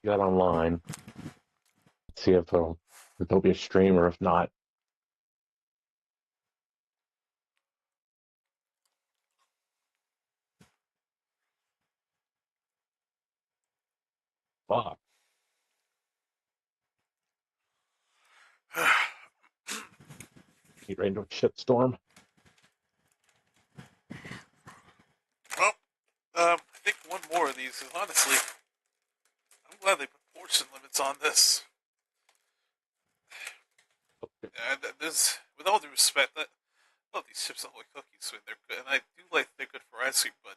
Got online. See if there'll be a stream, or if not. Fuck. Get right into a shitstorm. Well, I think one more of these is honestly, I'm glad they put portion limits on this. And this, with all due respect, I love these Chips Ahoy cookies when they're good, and I do like they're good for ice cream, but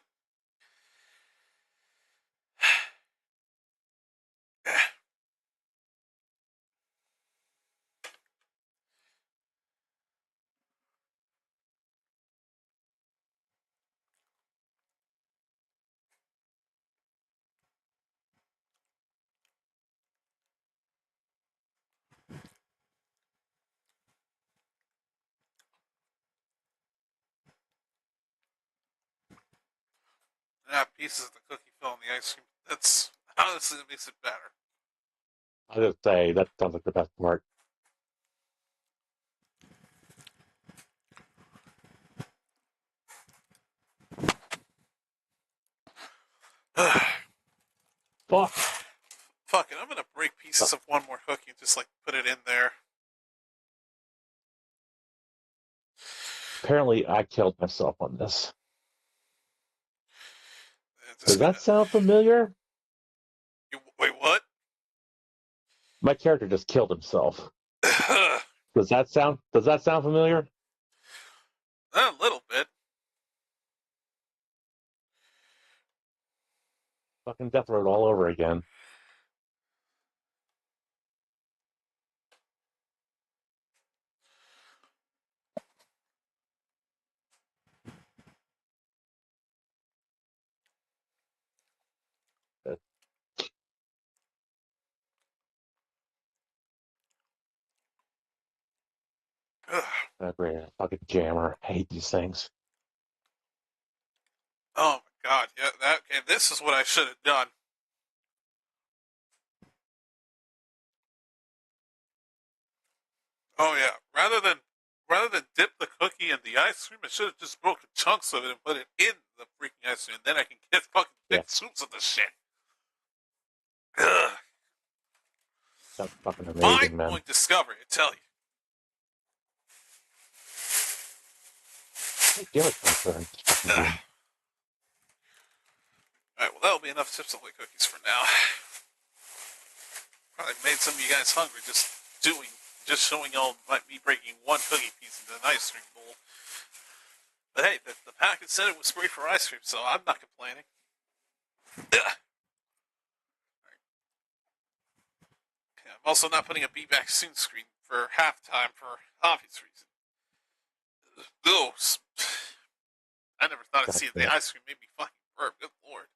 pieces of the cookie fell on the ice cream. That's honestly that makes it better. I just say that sounds like the best part. Fuck. Fuck it, I'm gonna break pieces of one more cookie and just like put it in there. Apparently, I killed myself on this. Does Gonna... that sound familiar? Wait, what? My character just killed himself. Does that sound familiar? A little bit. Fucking Death Road all over again. Ugh. Fucking jammer. I hate these things. Oh my god! Yeah, okay, this is what I should have done. Oh yeah, rather than dip the cookie in the ice cream, I should have just broken chunks of it and put it in the freaking ice cream. And then I can get fucking Yeah, thick soups of the shit. Ugh. that's fucking amazing, man. Mind-blowing discovery, I tell you. Hey, damn it, my turn. It's fucking Ugh. game. All right, well that'll be enough Chips Ahoy cookies for now. Probably made some of you guys hungry just showing y'all me breaking one cookie piece into an ice cream bowl. But hey, the package said it was great for ice cream, so I'm not complaining. Ugh. Okay, I'm also not putting a Be Back Soon screen for halftime for obvious reasons. Ugh. I never thought I'd God see damn the it. ice cream made me fucking burp. Good lord.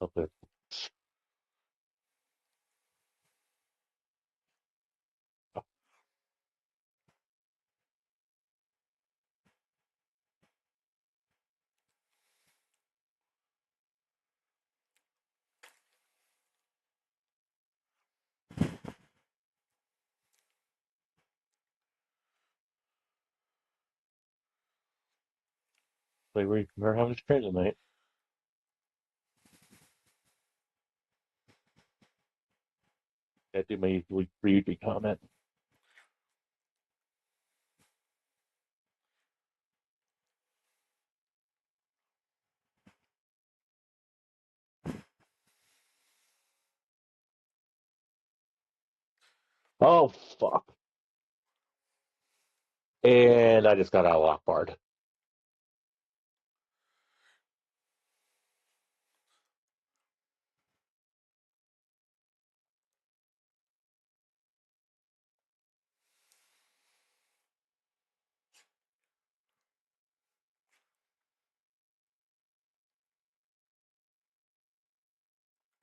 Okay. Wait, we're having a stream tonight. I do my usually comment. Oh, fuck. And I just got out of Lockbard.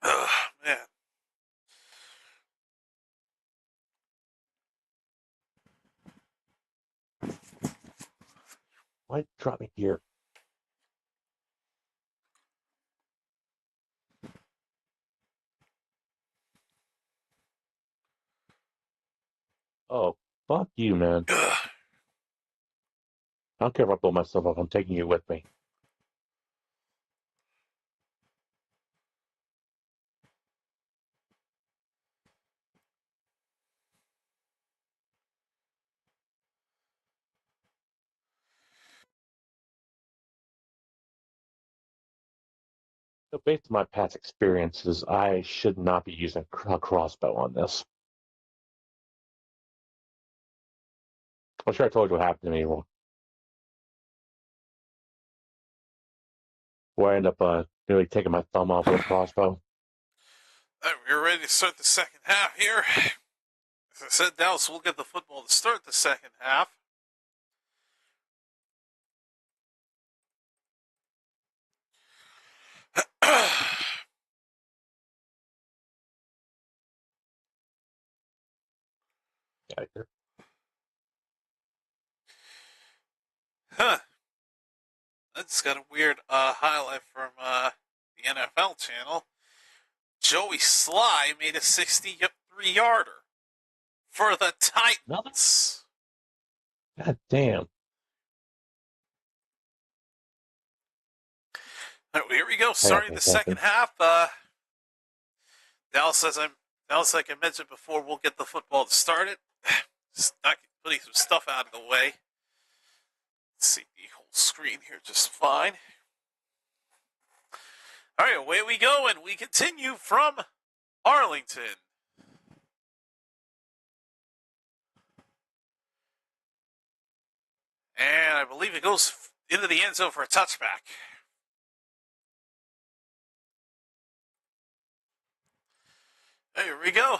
Ugh, man. Why drop me here? Oh, fuck you, man. Ugh. I don't care if I blow myself up. I'm taking you with me. So based on my past experiences, I should not be using a crossbow on this. I'm sure I told you what happened to me where I end up nearly taking my thumb off with a crossbow. All right, we're ready to start the second half here. As I said, Dallas will get the football to start the second half. Huh. I just got a weird highlight from the NFL channel. Joey Sly made a 63-yarder for the Nothing. Titans. God damn. All right, here we go. I gotta Starting pay the second attention. half. Dallas, like I mentioned before, we'll get the football to start it. Just putting some stuff out of the way. Let's see the whole screen here just fine. All right, away we go, and we continue from Arlington. And I believe it goes into the end zone for a touchback. Here we go.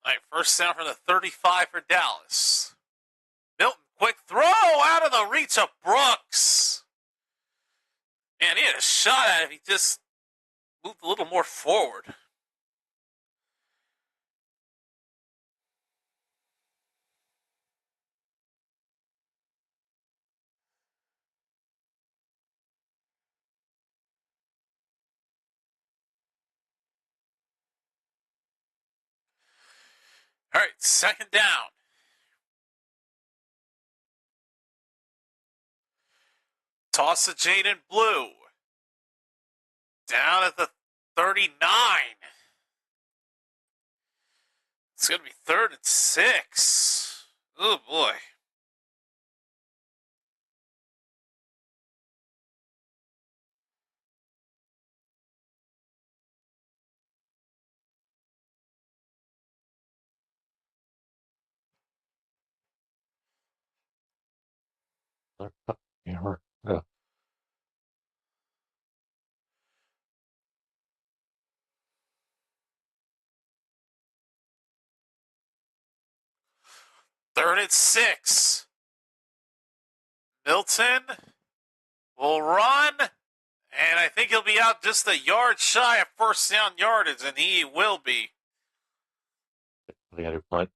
All right, first down from the 35 for Dallas. Milton, quick throw out of the reach of Brooks. Man, he had a shot at it if he just moved a little more forward. All right, second down. Toss to Jaden Blue. Down at the 39. It's going to be 3rd and 6. Oh, boy. Yeah. Third and 6. Milton will run, and I think he'll be out just a yard shy of first down yardage, and he will be. They got to punt.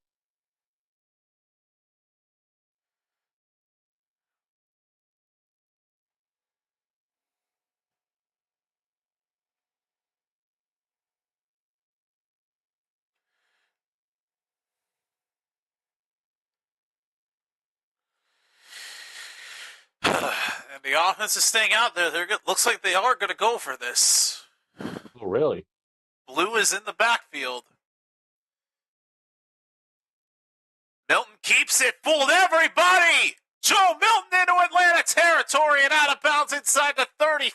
And the offense is staying out there. Looks like they are going to go for this. Oh, really? Blue is in the backfield. Milton keeps it, fooled everybody. Joe Milton into Atlanta territory and out of bounds inside the 35.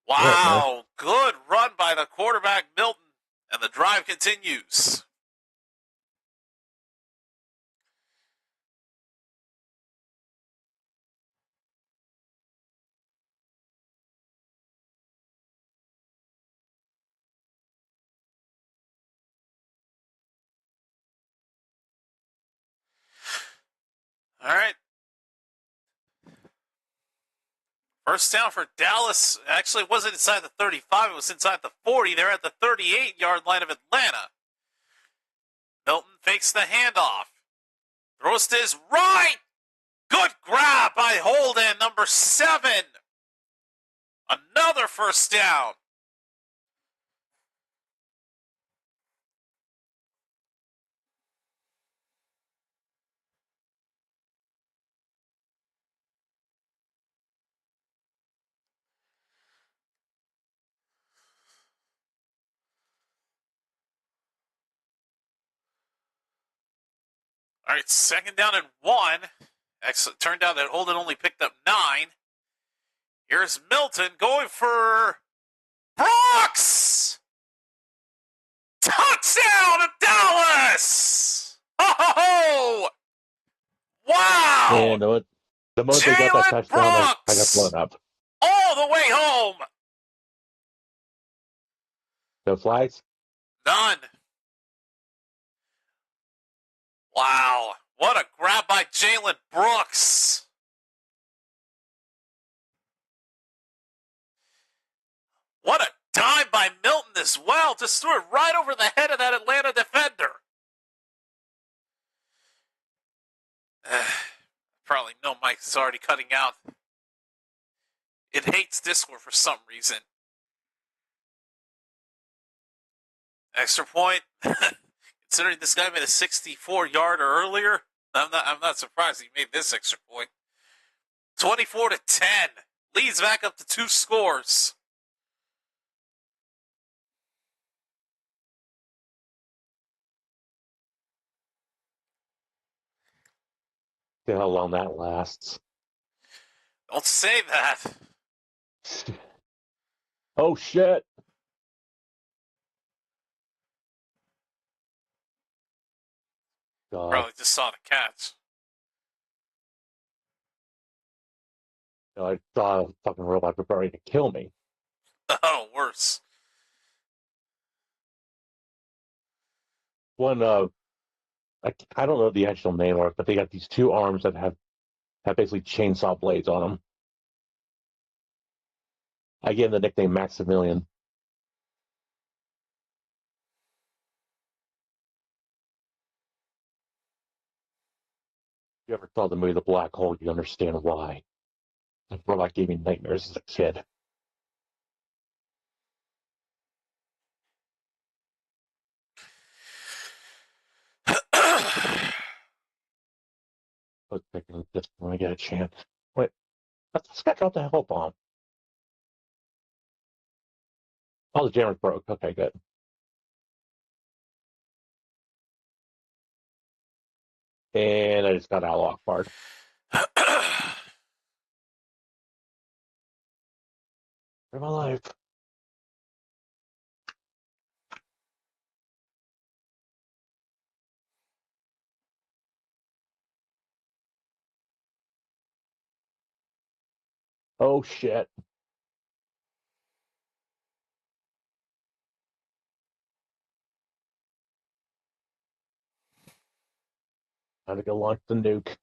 Wow, good run by the quarterback Milton, and the drive continues. All right. First down for Dallas. Actually, it wasn't inside the 35. It was inside the 40. They're at the 38-yard line of Atlanta. Milton fakes the handoff. Throws to his right. Good grab by Holden, number 7. Another first down. All right, second down and 1. Excellent. Turned out that Holden only picked up 9. Here's Milton going for Brooks! Touchdown to Dallas! Oh! Wow! And the moment they got that touchdown, I got blown up. All the way home! No flags? None. Wow. What a grab by Jalen Brooks. What a dime by Milton as well. Just threw it right over the head of that Atlanta defender. Probably know Mike is already cutting out. It hates Discord for some reason. Extra point. Considering this guy made a 64-yarder earlier, I'm not surprised he made this extra point. 24-10. Leads back up to 2 scores. See how long that lasts. Don't say that. Oh, shit. God. Probably just saw the catch. I saw a fucking robot preparing to kill me. Oh, worse. one. I don't know the actual name of it, but they got these two arms that have basically chainsaw blades on them. I gave him the nickname Maximilian. If you ever saw the movie The Black Hole, you understand why. Robot gave me nightmares as a kid. Let's pick this when I get a chance. Wait, let's sketch out the hell bomb. Oh, the jammer's broke. Okay, good. And I just got out lock part. For my life. Oh shit. Time to go launch the nuke.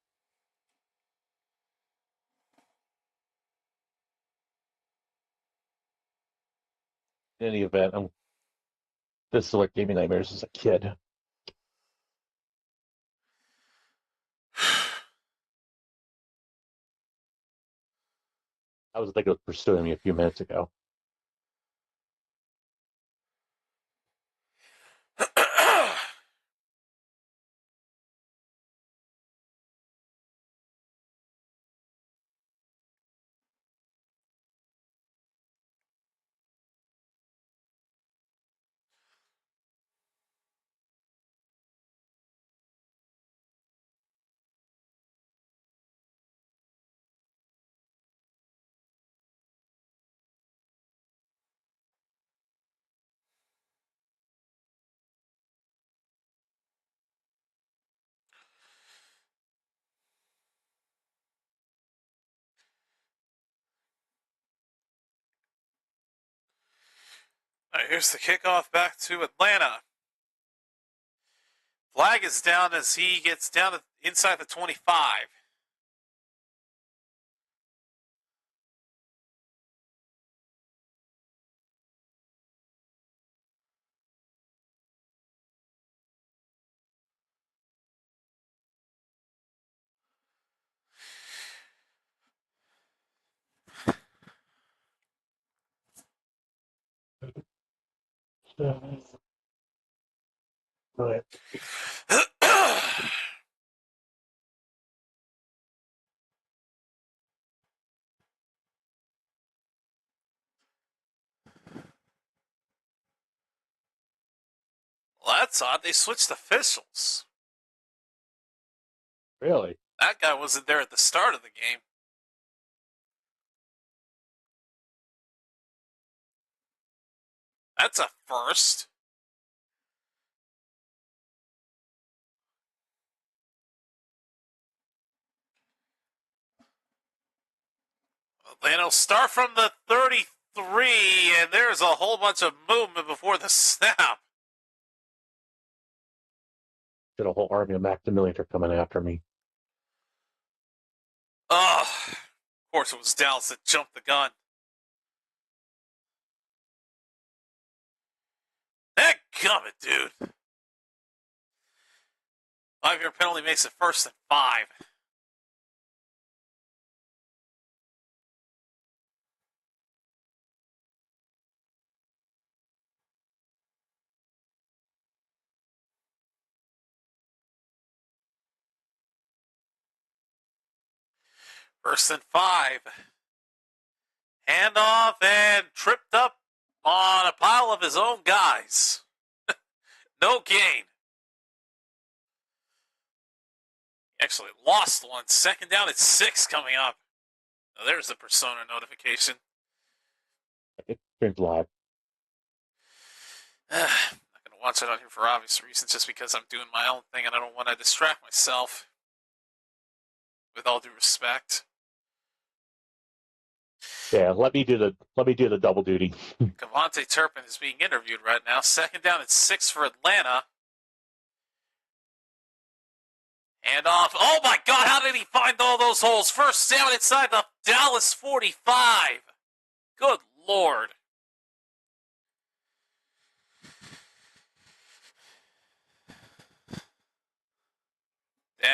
In any event, this is what gave me nightmares as a kid. I was thinking of pursuing me a few minutes ago. All right, here's the kickoff back to Atlanta. Flag is down as he gets down to inside the 25. Right. Well, that's odd. They switched officials. Really? That guy wasn't there at the start of the game. That's a first. They'll start from the 33, and there's a whole bunch of movement before the snap. Got a whole army of Maximilians are coming after me. Ugh. Of course, it was Dallas that jumped the gun. That gummit, dude. 5-yard penalty makes it 1st and 5. First and 5. Handoff and tripped up on a pile of his own guys. No gain. Actually lost one. 2nd down at 6 coming up. Now, there's the persona notification. It streams live. I'm not going to watch it on here for obvious reasons, just because I'm doing my own thing and I don't want to distract myself. With all due respect. Yeah, let me do the double duty. Cavante Turpin is being interviewed right now. 2nd down at 6 for Atlanta. And off. Oh my God, how did he find all those holes? First down inside the Dallas 45. Good Lord. Dang.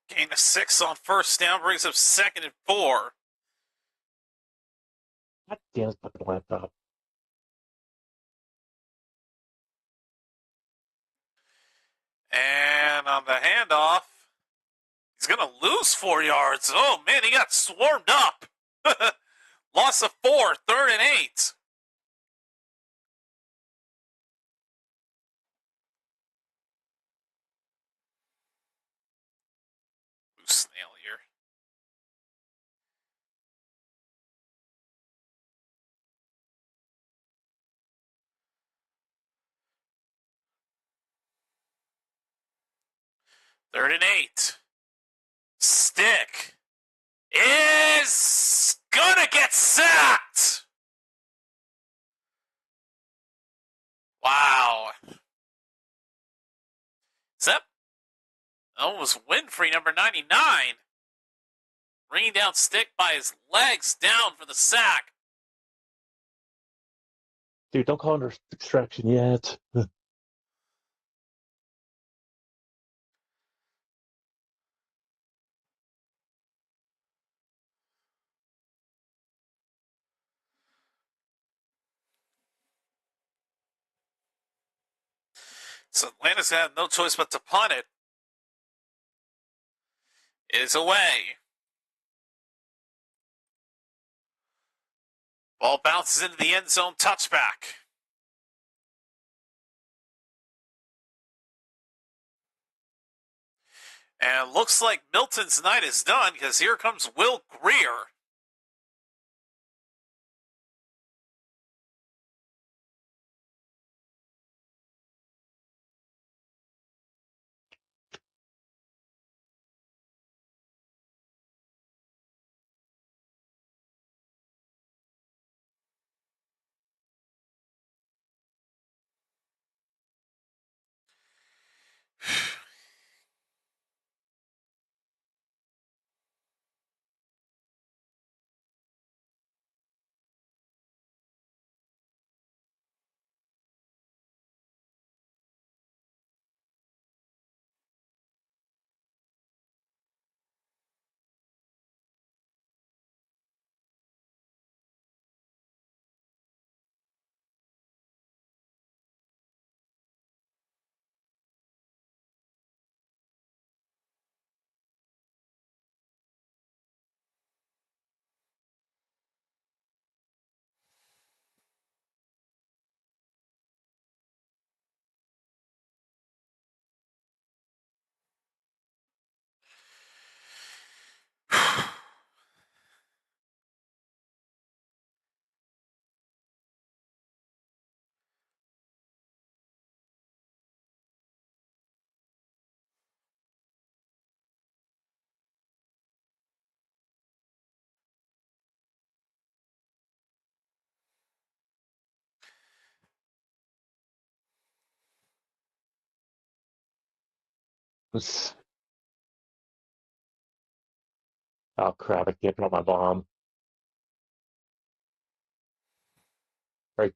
Gain of 6 on first down brings up 2nd and 4. God damn this fucking laptop. And on the handoff, he's going to lose 4 yards. Oh, man, he got swarmed up. Loss of 4, 3rd and 8. Loose snail here. Third and 8. Stick is gonna get sacked. Wow. Is that almost Winfrey, number 99? Bringing down Stick by his legs down for the sack. Dude, don't call under extraction yet. So Atlanta's had no choice but to punt it. It is away. Ball bounces into the end zone, touchback. And it looks like Milton's night is done because here comes Will Greer. Oh crap, I can't drop my bomb. Right.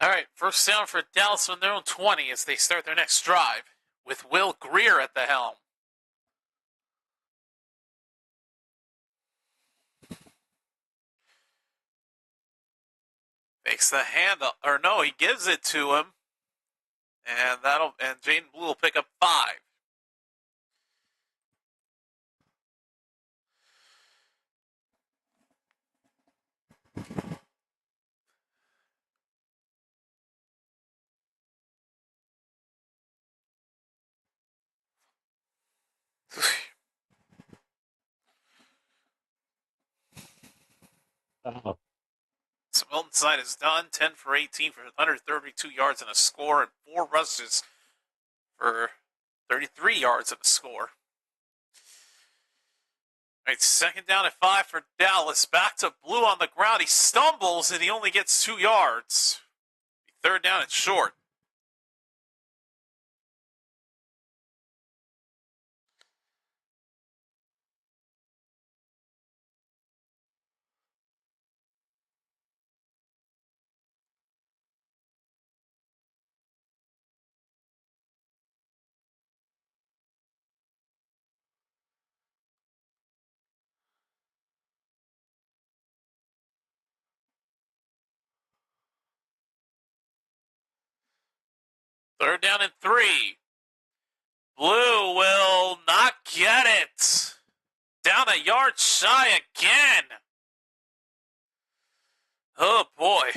All right, first down for Dallas on their own 20 as they start their next drive with Will Greer at the helm. Makes the handoff, or no, he gives it to him, and Jaden Blue will pick up 5. Oh, So Milton's side is done. 10 for 18 for 132 yards and a score, and 4 rushes for 33 yards and a score. All right, second down at 5 for Dallas. Back to Blue on the ground. He stumbles and he only gets 2 yards. Third down and short. Third down and 3. Blue will not get it. Down a yard shy again. Oh, boy.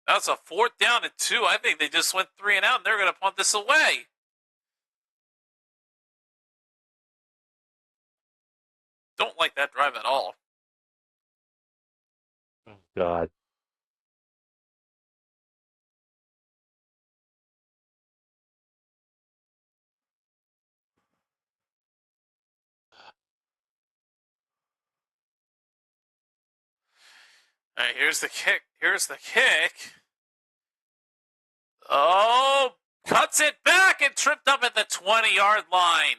That's a 4th down and 2. I think they just went 3 and out, and they're going to punt this away. Don't like that drive at all. God. All right, here's the kick. Here's the kick. Oh, cuts it back and tripped up at the 20-yard line.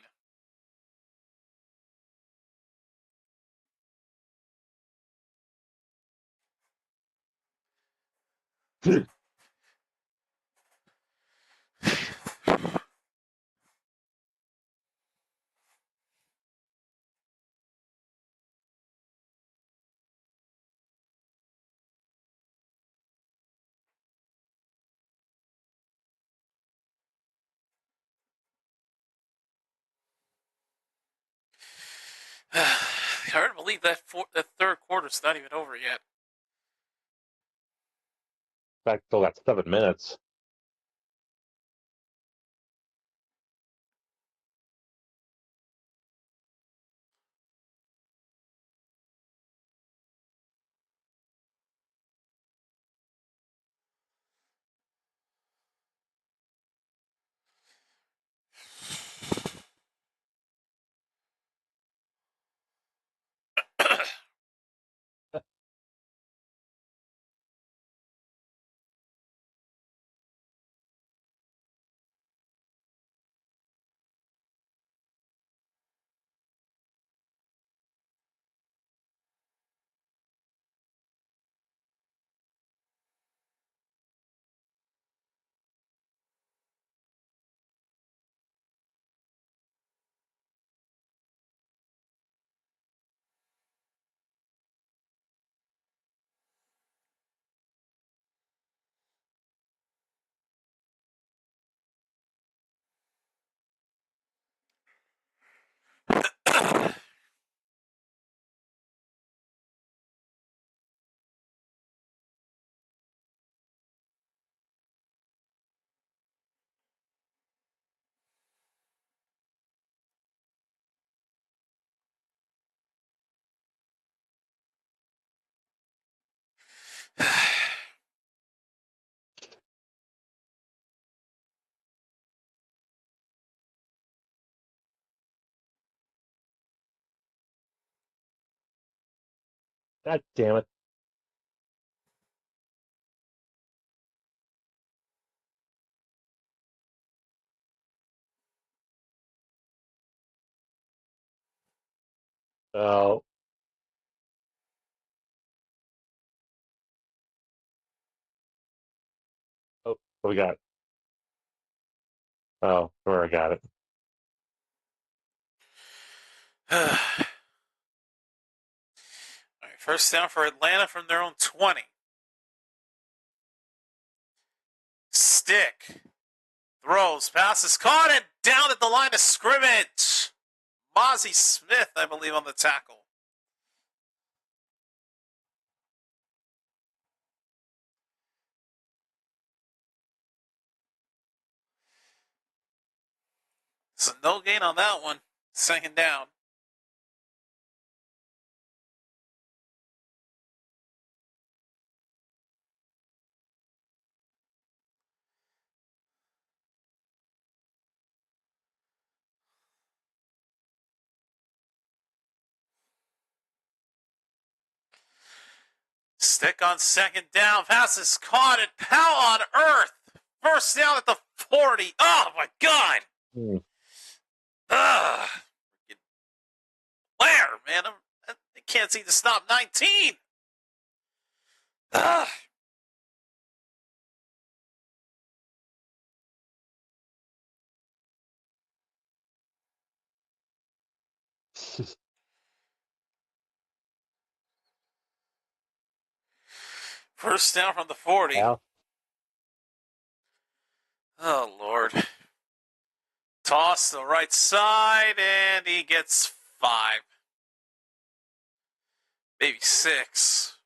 Hard to believe that third quarter's not even over yet. In fact, still got 7 minutes. God damn it. Oh. What we got? Oh, where I got it. All right, first down for Atlanta from their own 20. Stick. Throws. Passes caught and down at the line of scrimmage. Mozzie Smith, I believe, on the tackle. So no gain on that one. Second down. Stick on second down. Passes caught and how on earth? First down at the 40. Oh my God. Ugh. Blair, man. I can't seem to stop 19. Ugh. First down from the 40. Al? Oh, Lord. Toss to the right side, and he gets 5. Maybe 6.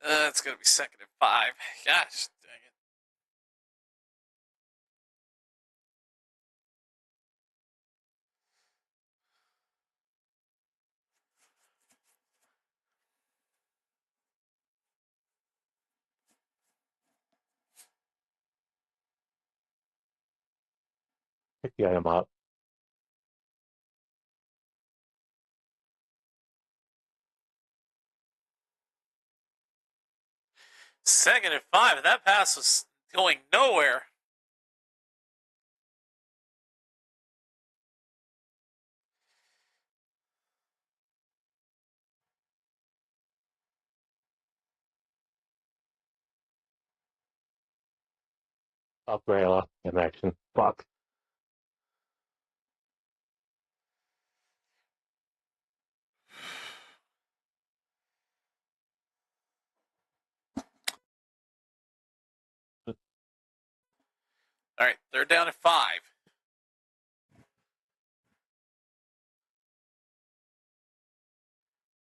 It's going to be second and 5. Gosh, dang it. Pick the item up. Second and 5, and that pass was going nowhere. Up Rayla in action. Fuck. All right, they're down at 5.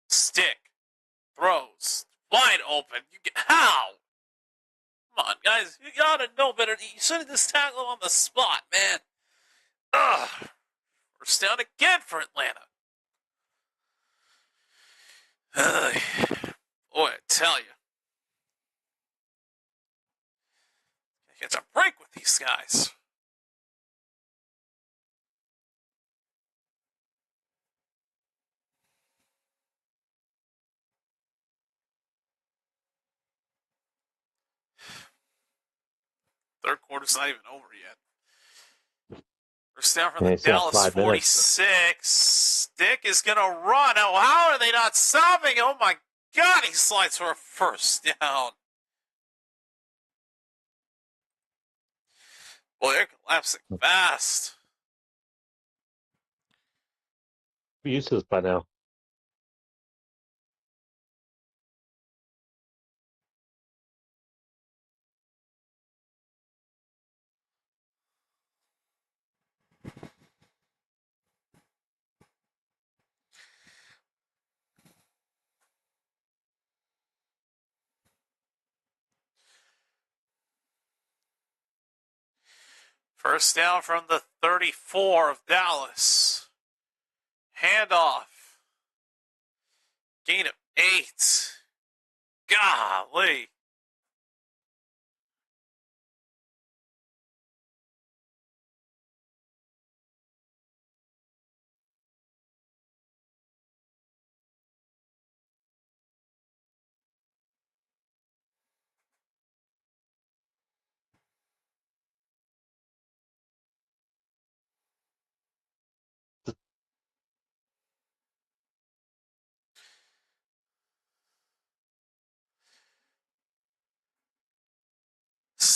Stick. Throws. Wide open. How? Come on, guys. You gotta know better. You should have just tackled him on the spot, man. Ugh. First down again for Atlanta. Ugh. Boy, I tell you. It's a break with these guys. Third quarter's not even over yet. First down from the Dallas 46. Stick is going to run. Oh, how are they not stopping? Oh, my God. He slides for a first down. Boy, they're collapsing fast. We used to this by now. First down from the 34 of Dallas. Handoff. Gain of 8. Golly.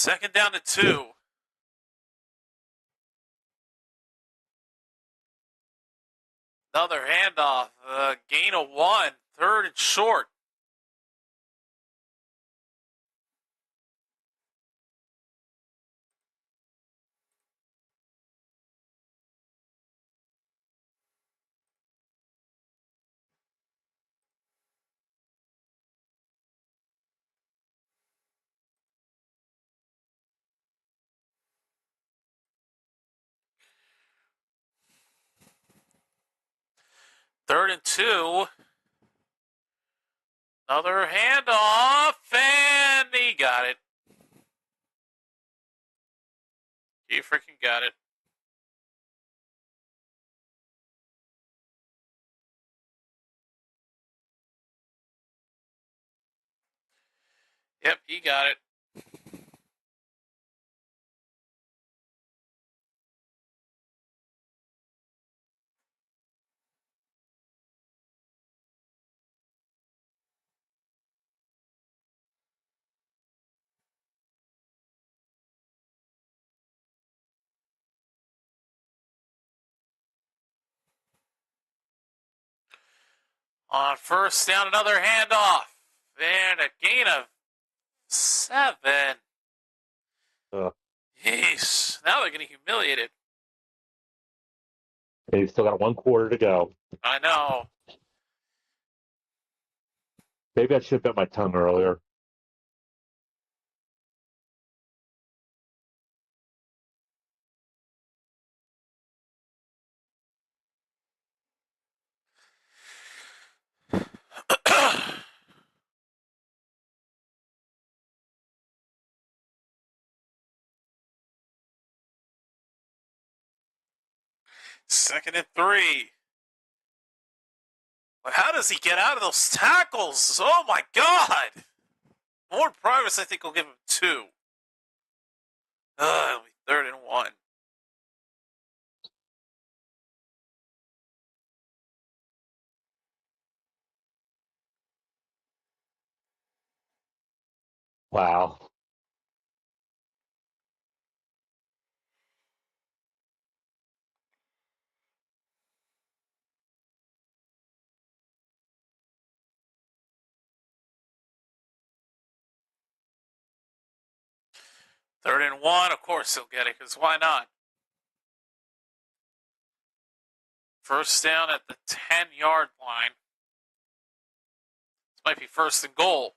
Second down to 2. Another handoff. Gain of 1. Third and short. Third and 2. Another handoff, and he got it. He freaking got it. Yep, he got it. On first down, another handoff. And a gain of 7. Jeez. Now they're getting humiliated. And you've still got 1 quarter to go. I know. Maybe I should have bit my tongue earlier. Second and 3. But how does he get out of those tackles? Oh my God! More progress, I think, will give him 2. It'll be third and 1. Wow. Third and 1, of course he'll get it, because why not? First down at the 10-yard line. This might be first and goal.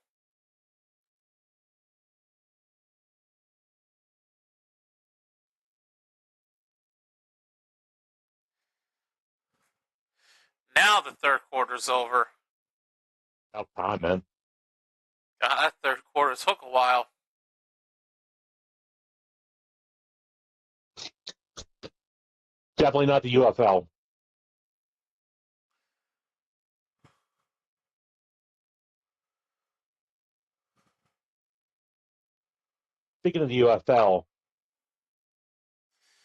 Now the third quarter's over. About time, man. God, that third quarter took a while. Definitely not the UFL. Speaking of the UFL,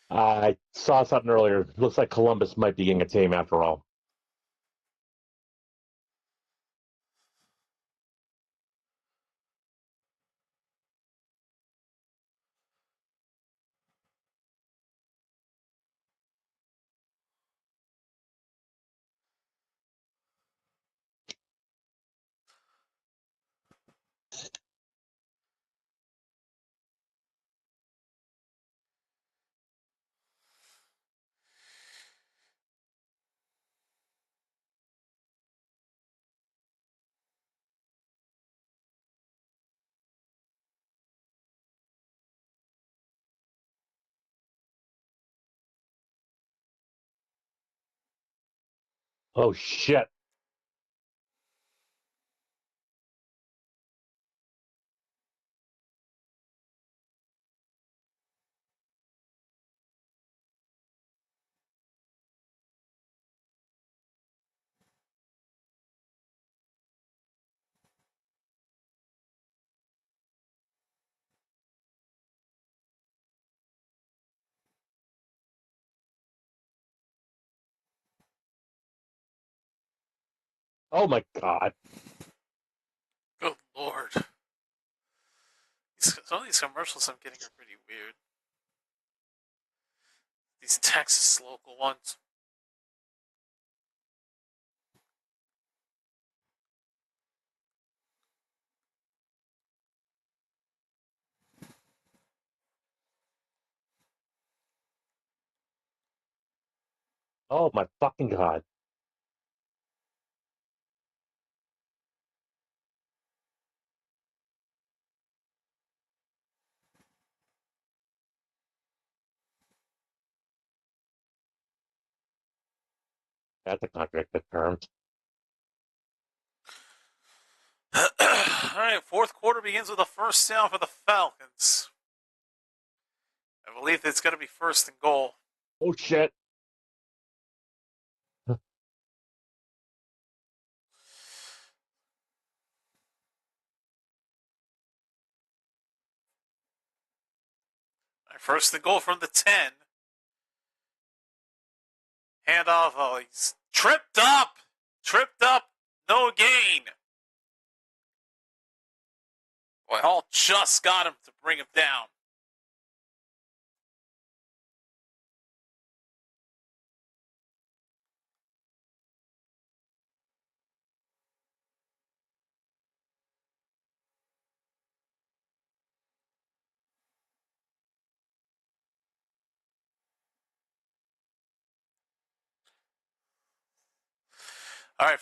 I saw something earlier. Looks like Columbus might be getting a team after all. Oh, shit. Oh, my God. Good Lord. Some of these commercials I'm getting are pretty weird. These Texas local ones. Oh my fucking god! That's a contradictory term. All right, fourth quarter begins with a first down for the Falcons. I believe it's going to be first and goal. Oh shit! First and goal from the 10. Handoff. Oh, he's tripped up. Tripped up. No gain. Boy, Hall just got him to bring him down. All right,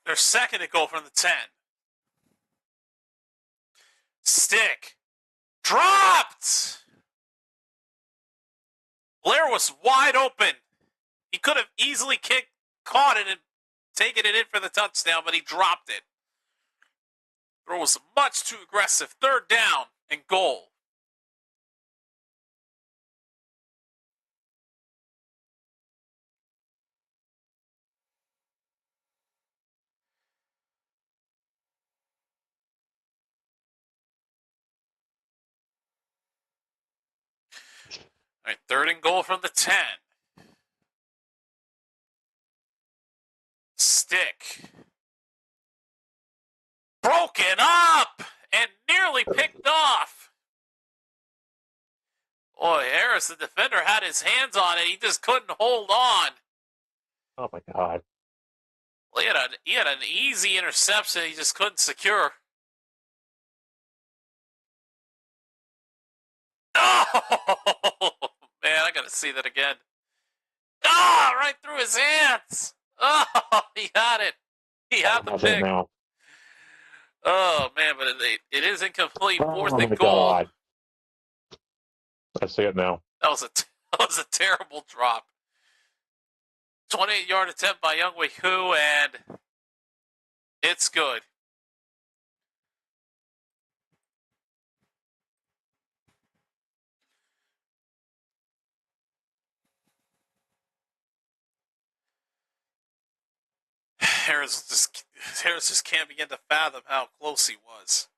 their second and goal from the 10. Stick. Dropped! Blair was wide open. He could have easily caught it and taken it in for the touchdown, but he dropped it. Throw was much too aggressive. Third down and goal. All right, third and goal from the 10. Stick. Broken up and nearly picked off. Boy, Harris, the defender, had his hands on it. He just couldn't hold on. Oh my god! Well, he had an easy interception he just couldn't secure. Oh, man, I got to see that again. Ah, right through his hands. Oh, he had it. He had the pick. Now. Oh, man, but it is incomplete. Fourth Oh and my goal. god! I see it now. That was a terrible drop. 28-yard attempt by Younghoe Hu, and it's good. Harris just can't begin to fathom how close he was.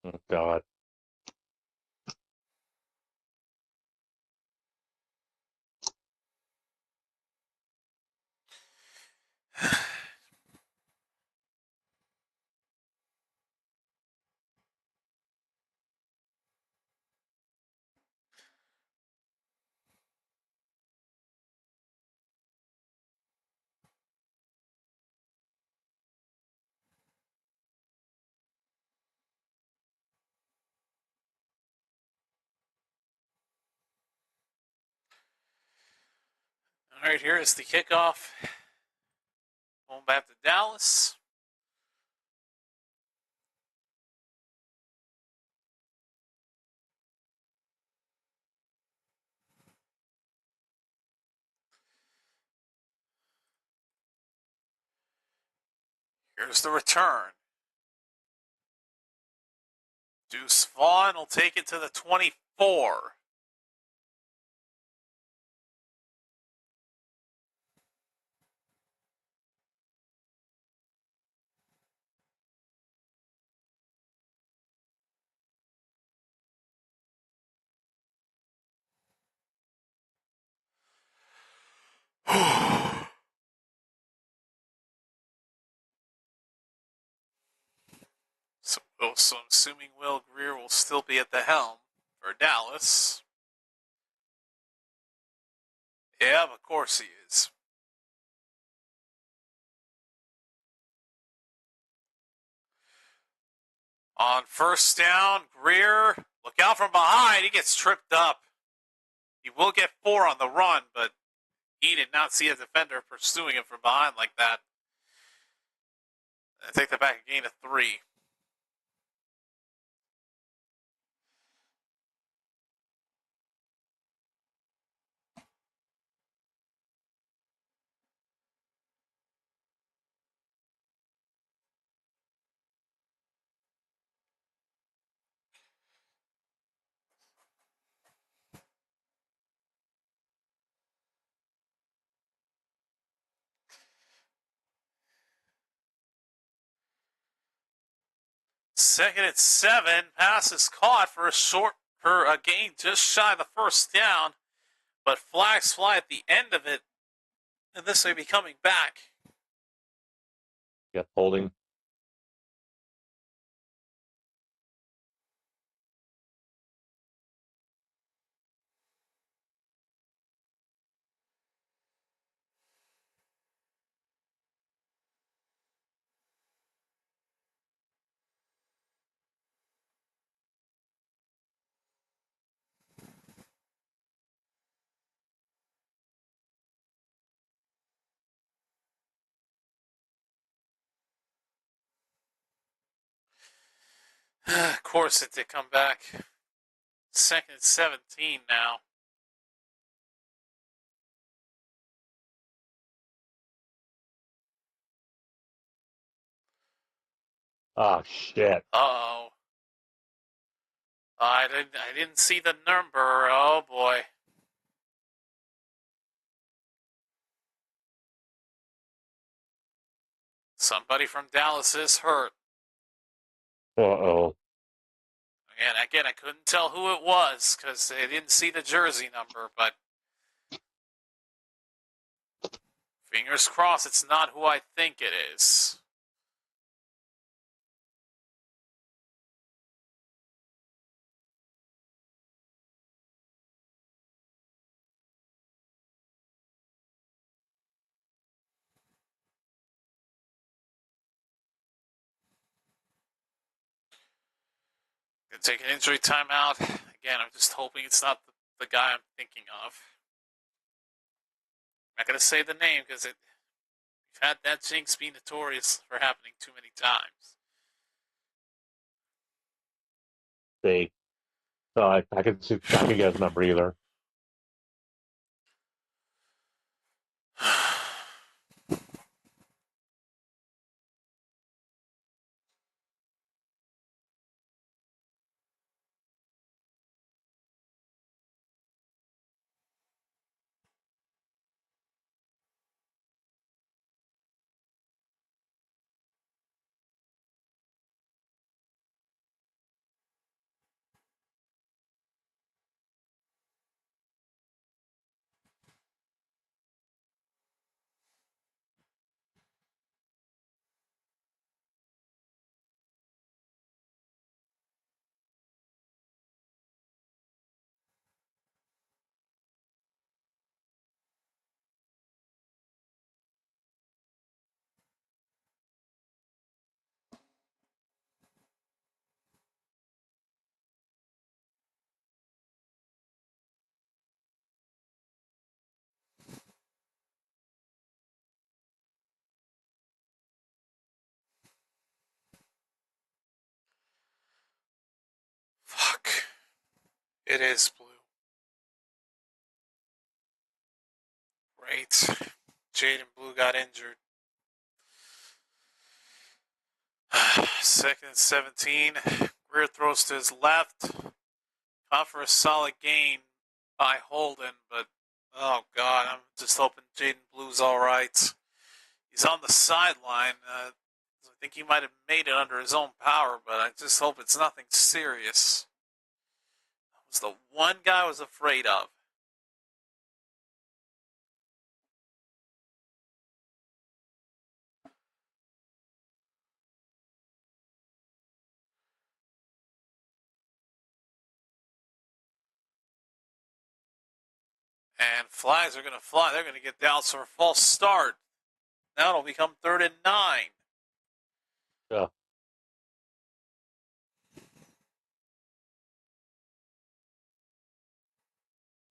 Oh, God. All right, here is the kickoff. Going back to Dallas. Here's the return. Deuce Vaughn will take it to the 24. So I'm assuming Will Greer will still be at the helm for Dallas. Yeah, of course he is. On first down, Greer, look out from behind. He gets tripped up. He will get 4 on the run, but he did not see a defender pursuing him from behind like that. I take that back, a gain of 3. Second and 7. Pass is caught for a gain just shy of the first down, but flags fly at the end of it, and this may be coming back. Yeah, holding. Of course it did come back. Second and 17 now. Oh, shit. Uh-oh. I didn't see the number. Oh boy. Somebody from Dallas is hurt. Uh-oh. And again, I couldn't tell who it was because I didn't see the jersey number, but fingers crossed it's not who I think it is. Gonna take an injury timeout. Again, I'm just hoping it's not the guy I'm thinking of. I'm not gonna say the name because we've had that jinx be notorious for happening too many times. See. I could get his number either. It is blue. Great. Jaden Blue got injured. 2nd and 17. Greer throws to his left. Caught for a solid gain by Holden, but oh God, I'm just hoping Jaden Blue's all right. He's on the sideline. I think he might have made it under his own power, but I just hope it's nothing serious. That was the one guy I was afraid of. And flags are going to fly. They're going to get down for a false start. Now it'll become 3rd and 9. Yeah.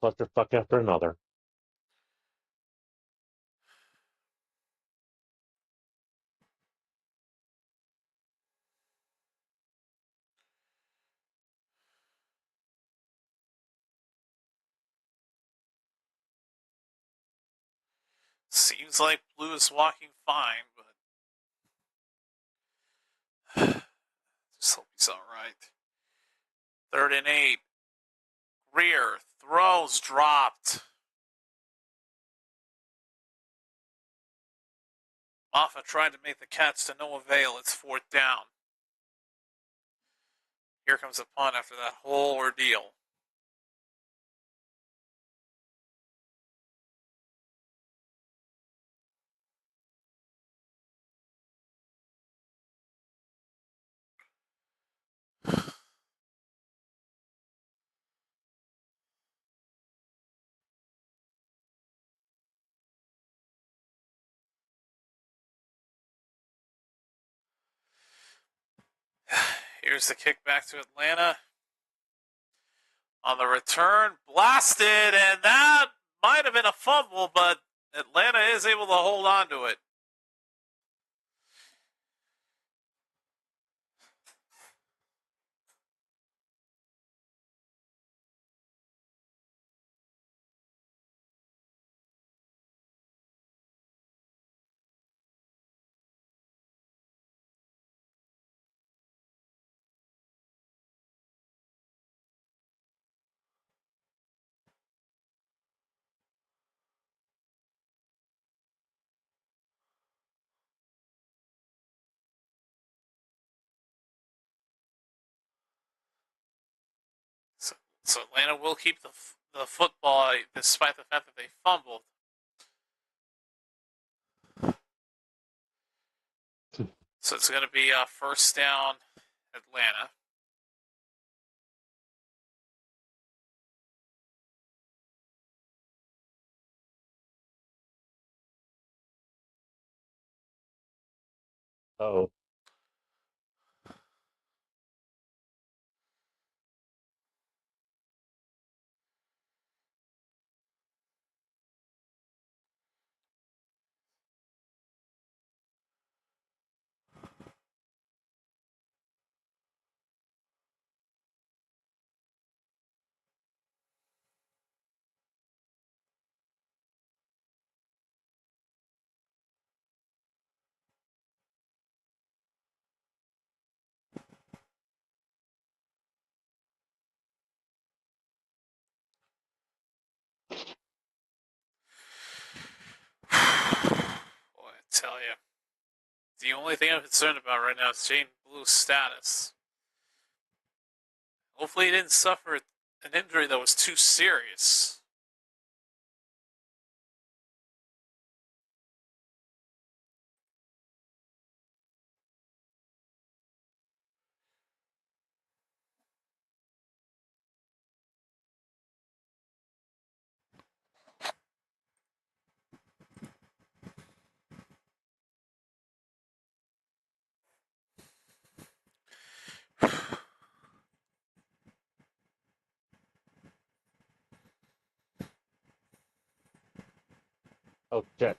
Clusterfuck after another. Seems like Blue is walking fine, but just hope he's all right. 3rd and 8. Greer throws, dropped. Moffa tried to make the catch to no avail. It's 4th down. Here comes a punt after that whole ordeal. Here's the kick back to Atlanta. On the return, blasted, and that might have been a fumble, but Atlanta is able to hold on to it. So Atlanta will keep the football despite the fact that they fumbled. So it's going to be 1st down, Atlanta. Oh. Boy, I tell you. The only thing I'm concerned about right now is Jaden Blue's status. Hopefully he didn't suffer an injury that was too serious. Oh, shit.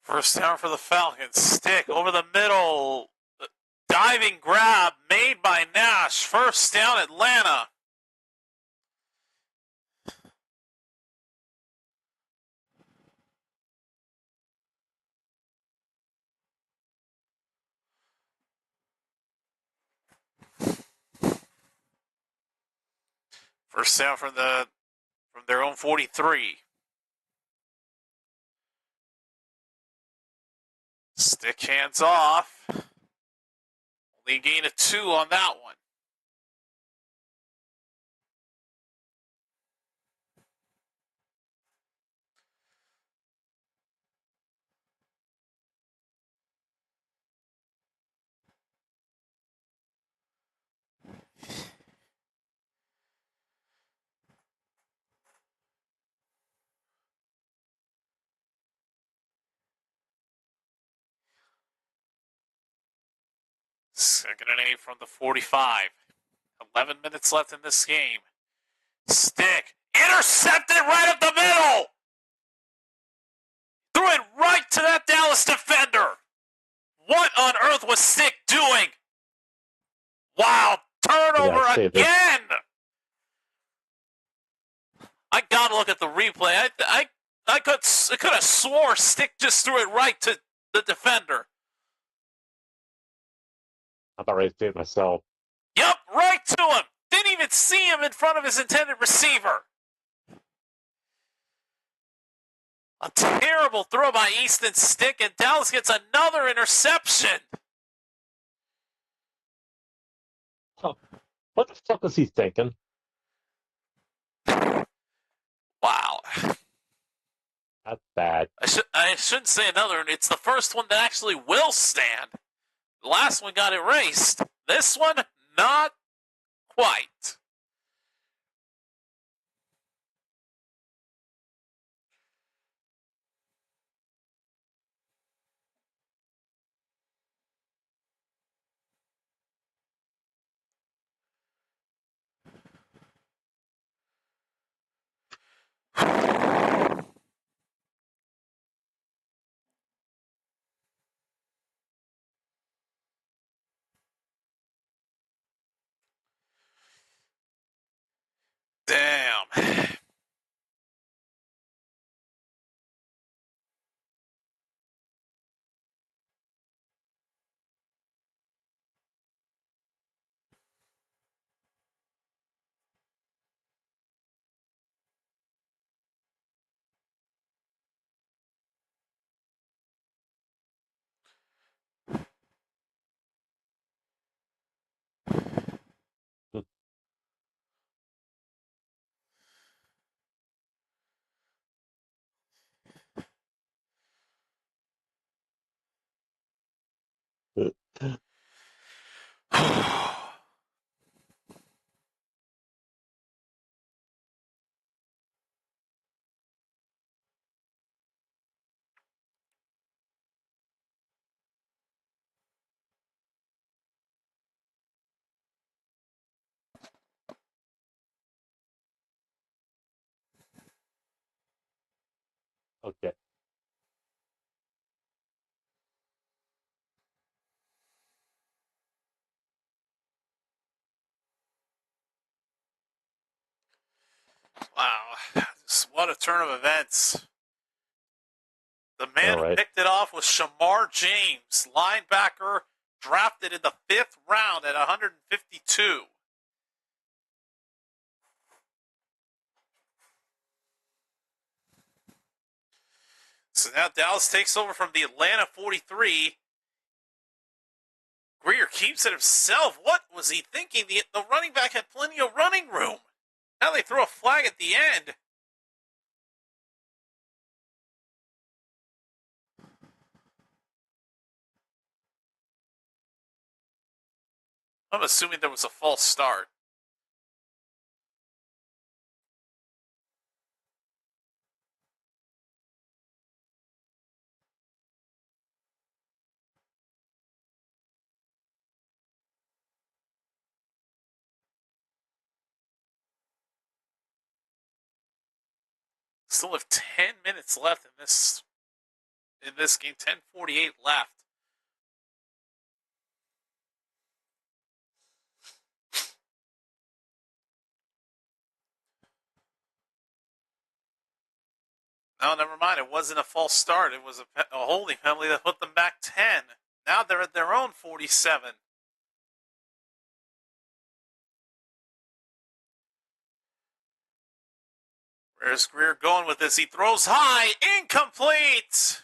First down for the Falcons. Stick over the middle. Diving grab made by Nash. First down, Atlanta. First down from their own 43. Stick hands off. Only a gain of 2 on that one. Second and 8 from the 45. 11 minutes left in this game. Stick. Intercepted right up the middle. Threw it right to that Dallas defender. What on earth was Stick doing? Wow. Turnover again. I gotta look at the replay. I could have swore Stick just threw it right to the defender. I'm about ready to see it myself. Yup, right to him. Didn't even see him in front of his intended receiver. A terrible throw by Easton Stick, and Dallas gets another interception. Oh, what the fuck was he thinking? Wow. That's bad. I shouldn't say another. It's the first one that actually will stand. The last one got erased. This one, not quite. Damn. Okay. Wow. What a turn of events. The man who picked it off was Shamar James, linebacker, drafted in the 5th round at 152. So now Dallas takes over from the Atlanta 43. Greer keeps it himself. What was he thinking? The running back had plenty of running room. Now they throw a flag at the end. I'm assuming there was a false start. Still have 10 minutes left in this in this game. 10:48 left. No, never mind. It wasn't a false start. It was a holding penalty that put them back 10. Now they're at their own 47. Where's Greer going with this? He throws high. Incomplete!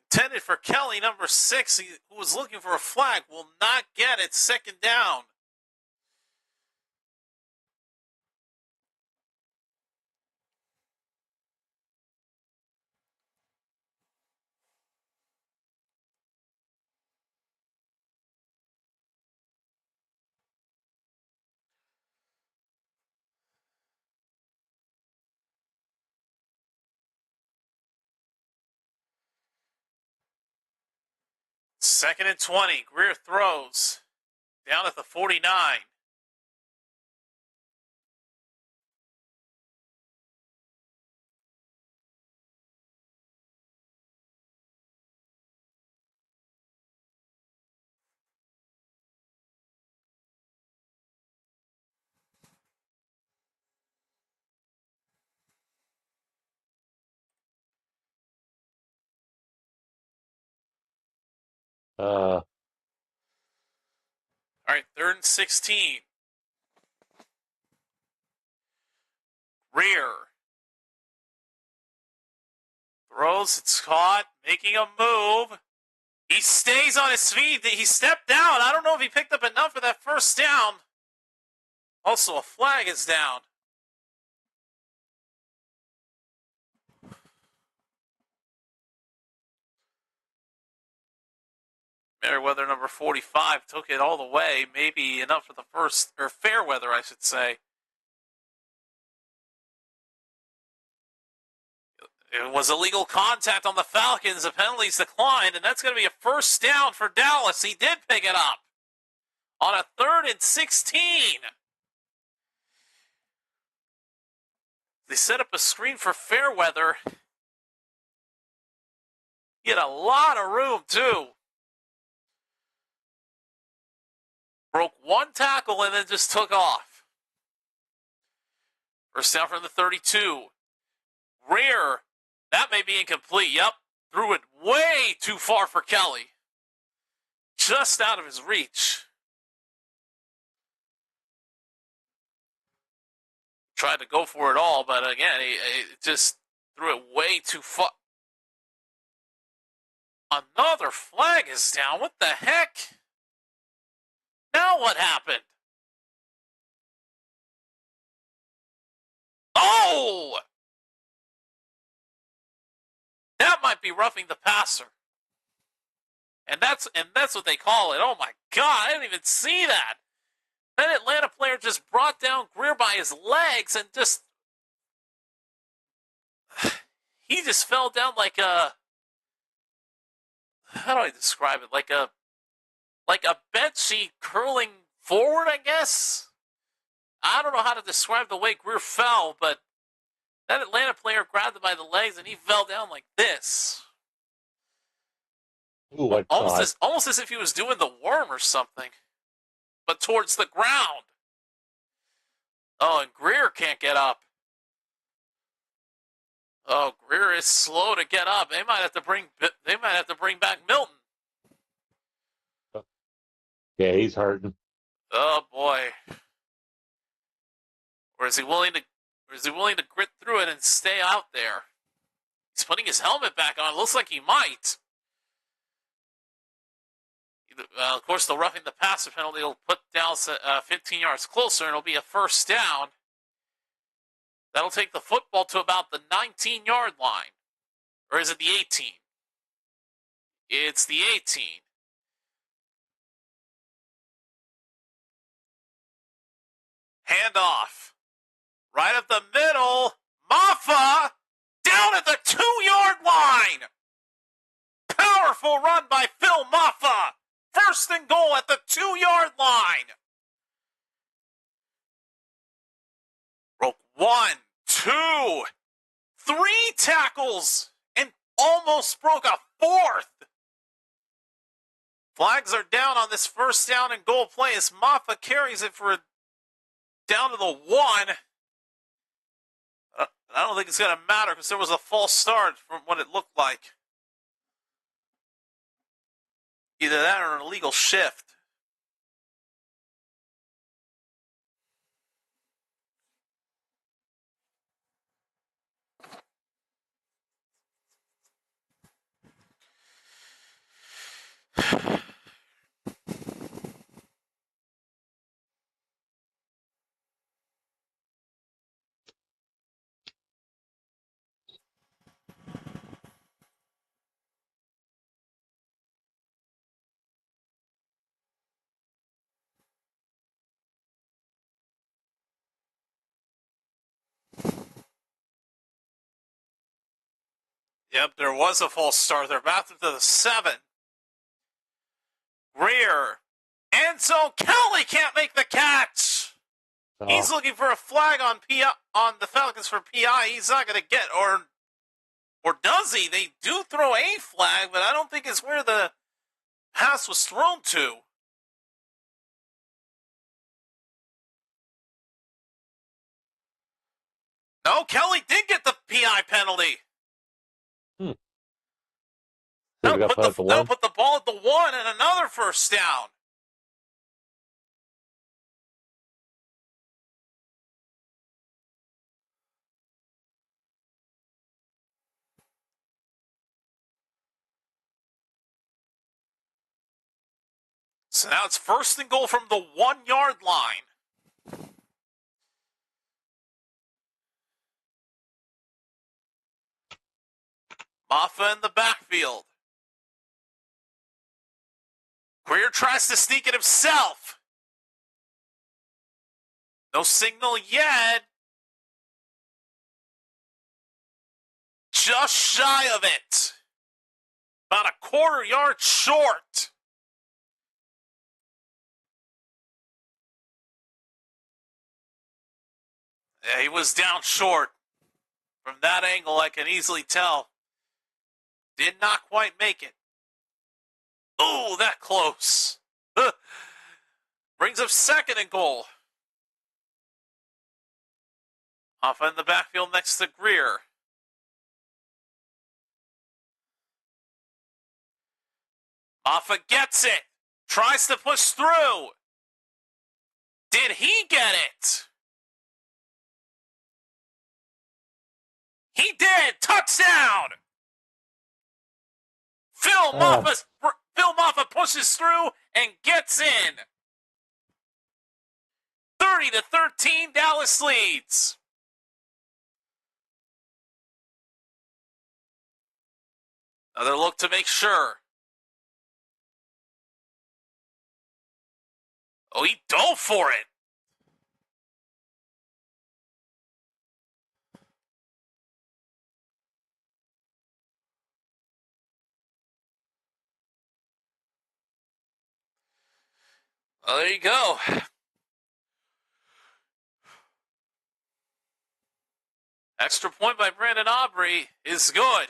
Intended for Kelly, number 6, who was looking for a flag. Will not get it. Second down. Second and 20. Greer throws. Down at the 49. Uh, All right, 3rd and 16. Greer throws, it's caught, making a move. He stays on his feet. He stepped down. I don't know if he picked up enough for that first down. Also, a flag is down. Merriweather, number 45, took it all the way. Maybe enough for the first, or Fairweather, I should say. It was illegal contact on the Falcons. The penalties declined, and that's going to be a first down for Dallas. He did pick it up on a 3rd and 16. They set up a screen for Fairweather. He had a lot of room, too. Broke one tackle and then just took off. First down from the 32. Greer, that may be incomplete. Yep, threw it way too far for Kelly. Just out of his reach. Tried to go for it all, but again, he just threw it way too far. Another flag is down. What the heck? Now what happened? Oh! That might be roughing the passer. And that's what they call it. Oh my God, I didn't even see that. That Atlanta player just brought down Greer by his legs and just he just fell down like a, how do I describe it? Like a bed sheet curling forward, I guess. I don't know how to describe the way Greer fell, but that Atlanta player grabbed him by the legs and he fell down like this. ooh, Almost as if he was doing the worm or something, but towards the ground. Oh, and Greer can't get up. Oh, Greer is slow to get up. They might have to bring back Milton. Yeah, he's hurting. Oh boy. Or is he willing to grit through it and stay out there? He's putting his helmet back on. It looks like he might. Of course, the roughing the passer penalty will put Dallas 15 yards closer, and it'll be a first down. That'll take the football to about the 19-yard line. Or is it the 18? It's the 18. Handoff. Right up the middle. Maffa down at the 2-yard line. Powerful run by Phil Maffa. First and goal at the 2-yard line. Broke 1, 2, 3 tackles and almost broke a 4th. Flags are down on this first down and goal play as Maffa carries it for down to the 1. I don't think it's going to matter because there was a false start from what it looked like. Either that or an illegal shift. Yep, there was a false start. They're back to the 7. Rear. End zone. Kelly can't make the catch. Oh. He's looking for a flag on the Falcons for PI. He's not going to get, or does he? They do throw a flag, but I don't think it's where the pass was thrown to. No, Kelly did get the PI penalty. They'll put the ball at the 1 and another first down. So now it's 1st and goal from the 1-yard line. Maffa in the backfield. Greer tries to sneak it himself. No signal yet. Just shy of it. About a 1/4 yard short. Yeah, he was down short. From that angle, I can easily tell. Did not quite make it. Oh, that close. Brings up 2nd and goal. Off in the backfield next to Greer. Maffa gets it. Tries to push through. Did he get it? He did. Touchdown. Phil Maffa pushes through and gets in. 30-13, Dallas leads. Another look to make sure. Oh, he dove for it. Well, there you go. Extra point by Brandon Aubrey is good.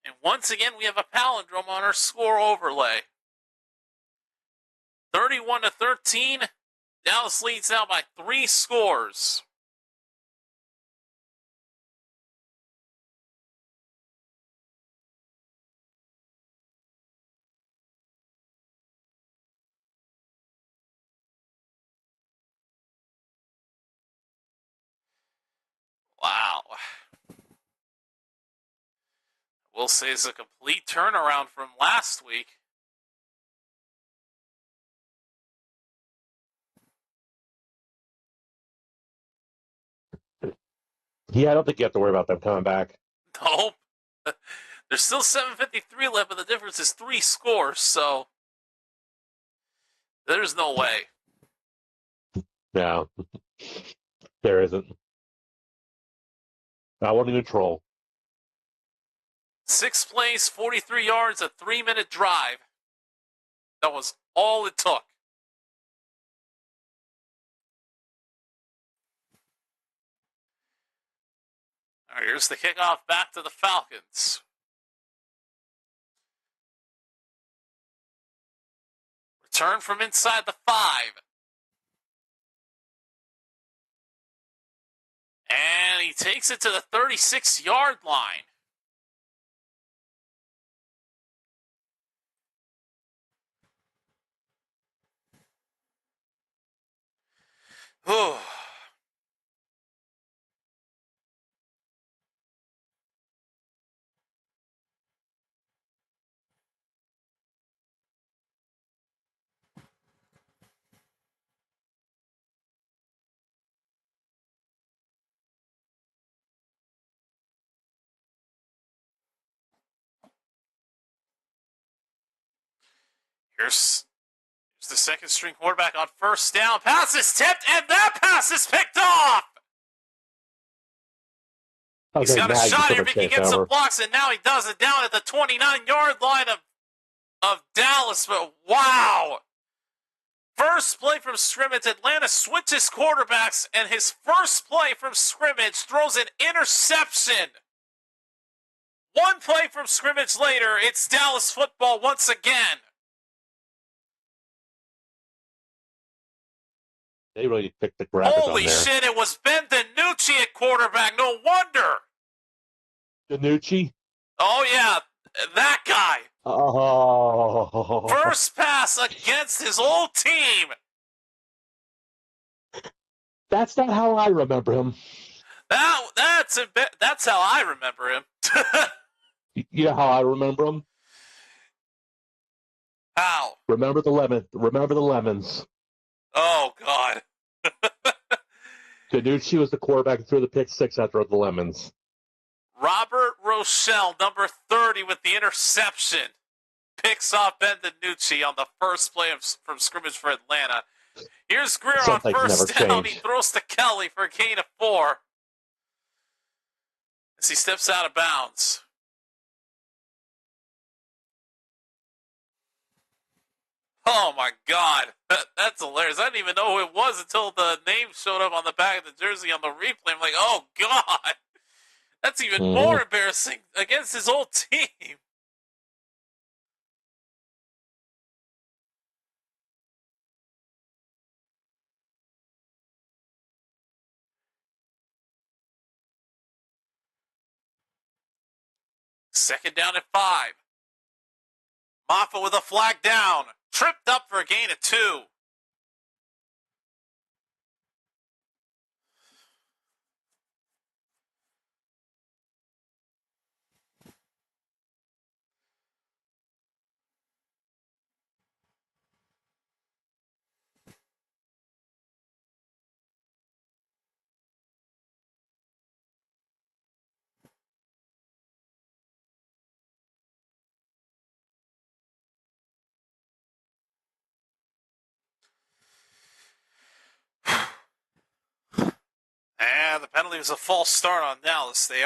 And once again, we have a palindrome on our score overlay. 31-13. Dallas leads now by 3 scores. Wow. We'll say it's a complete turnaround from last week. Yeah, I don't think you have to worry about them coming back. Nope. There's still 7:53 left, but the difference is 3 scores, so there's no way. No, there isn't. I want a neutral. 6 plays, 43 yards, a 3-minute drive. That was all it took. Here's the kickoff back to the Falcons. Return from inside the 5. And he takes it to the 36-yard line. Here's the second string quarterback on first down. Pass is tipped, and that pass is picked off. He's got a shot here if he can get some blocks, and now he does it down at the 29-yard line of Dallas. But wow. First play from scrimmage, Atlanta switches quarterbacks, and his first play from scrimmage throws an interception. One play from scrimmage later, it's Dallas football once again. They really picked the graphic on there. Holy shit, it was Ben DiNucci at quarterback. No wonder. DiNucci? Oh, yeah, that guy. Oh. First pass against his old team. That's not how I remember him. That's how I remember him. You know how I remember him? How? Remember the lemons. Oh, God. DiNucci was the quarterback who threw the pick six after the lemons. Robert Rochelle, number 30, with the interception. Picks off Ben DiNucci on the first play from scrimmage for Atlanta. Here's Greer on first down. He throws to Kelly for a gain of 4. As he steps out of bounds. Oh, my God. That's hilarious. I didn't even know who it was until the name showed up on the back of the jersey on the replay. I'm like, oh, God. That's even more embarrassing against his old team. Second down at 5. Maffa with a flag down. Tripped up for a gain of 2. And the penalty was a false start on Dallas. They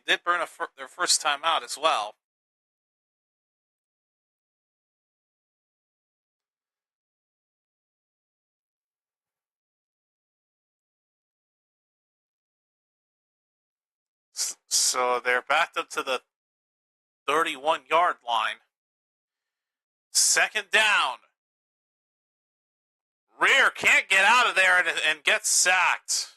did burn their first time out as well. So they're backed up to the 31-yard line. Second down. Rear can't get out of there and gets sacked.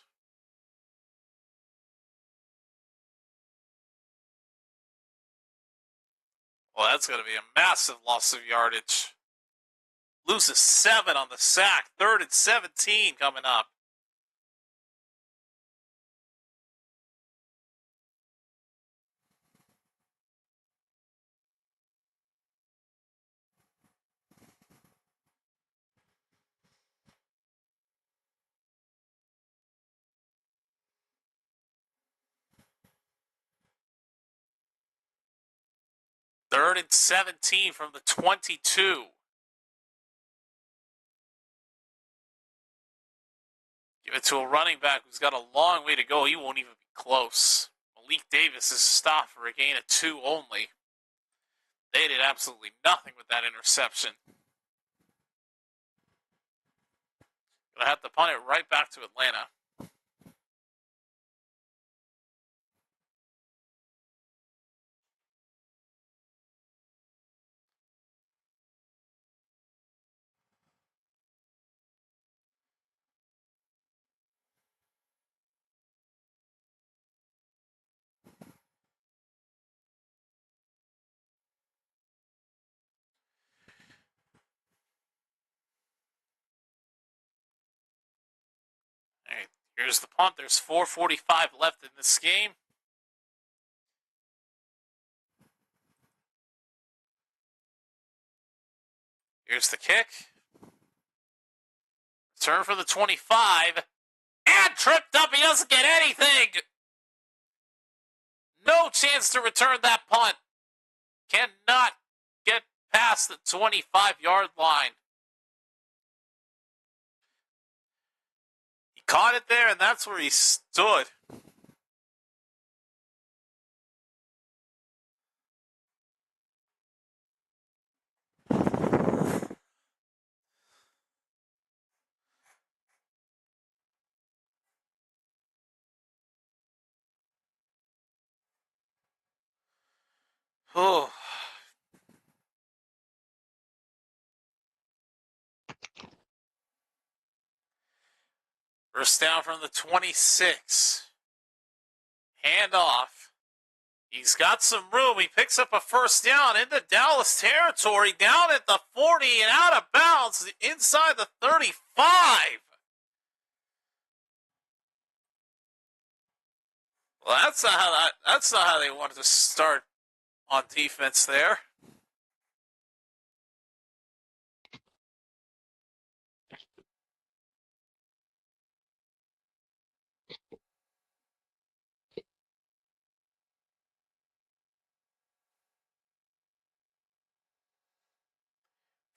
Well, that's going to be a massive loss of yardage. Loses 7 on the sack. 3rd and 17 coming up. Third and 17 from the 22. Give it to a running back who's got a long way to go. He won't even be close. Malik Davis is stopped for a gain of 2 only. They did absolutely nothing with that interception. Gonna have to punt it right back to Atlanta. Here's the punt. There's 4:45 left in this game. Here's the kick. Turn for the 25. And tripped up. He doesn't get anything. No chance to return that punt. Cannot get past the 25-yard line. He caught it there, and that's where he stood. Oh. First down from the 26. Hand off. He's got some room. He picks up a first down into Dallas territory, down at the 40 and out of bounds inside the 35. Well, that's not how they wanted to start on defense there.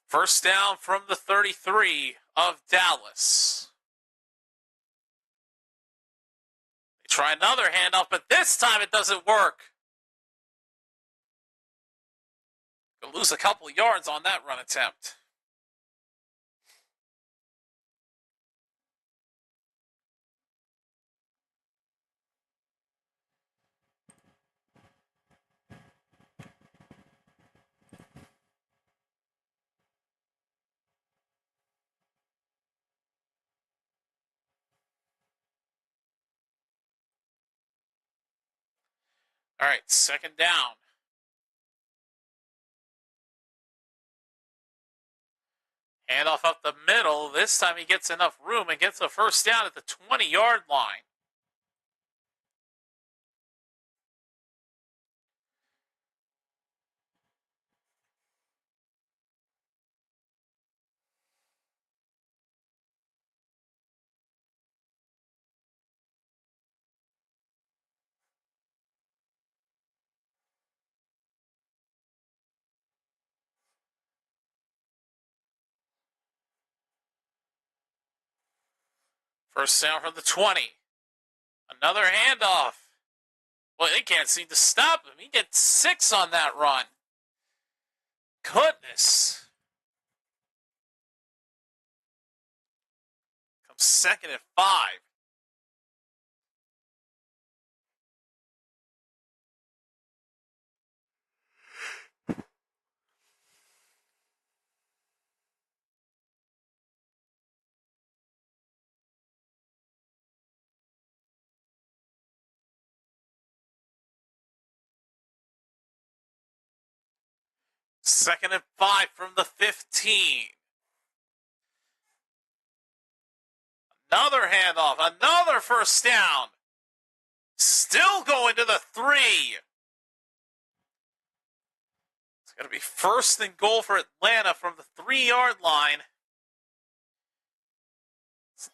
First down from the 33 of Dallas. They try another handoff, but this time it doesn't work. They'll lose a couple of yards on that run attempt. All right, second down. Handoff up the middle. This time he gets enough room and gets a first down at the 20-yard line. First down from the 20. Another handoff. Well, they can't seem to stop him. He gets 6 on that run. Goodness. Comes second and 5. Second and 5 from the 15. Another handoff. Another first down. Still going to the 3. It's going to be first and goal for Atlanta from the 3-yard line.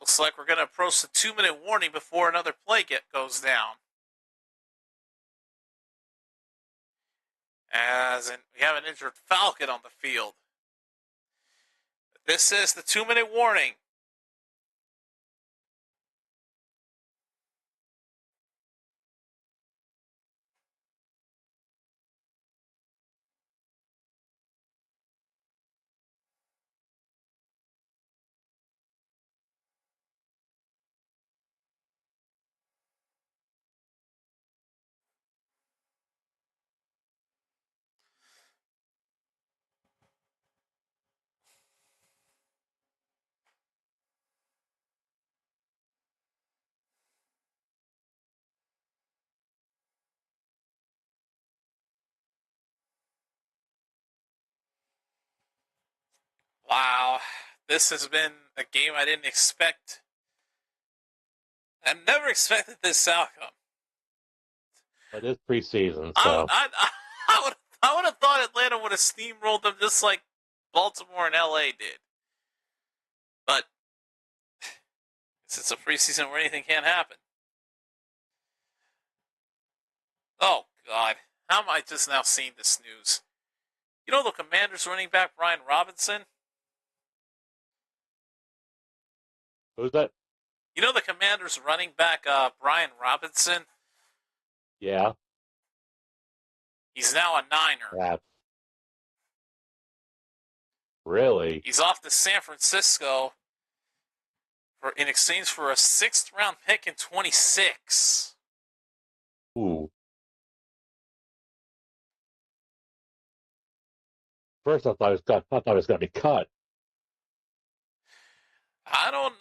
Looks like we're going to approach the 2-minute warning before another play goes down. As we have an injured Falcon on the field. This is the 2-minute warning. Wow, this has been a game I didn't expect I never expected this outcome. It is preseason, so I would have thought Atlanta would have steamrolled them just like Baltimore and LA did. But it's a preseason where anything can happen. Oh, God. How am I just now seeing this news? You know the Commanders running back Brian Robinson? who's that? You know the Commanders running back Brian Robinson? Yeah, He's now a Niner. yeah. Really? He's off to San Francisco in exchange for a 6th round pick in 26. Ooh. First, I thought it was going to be cut. I don't.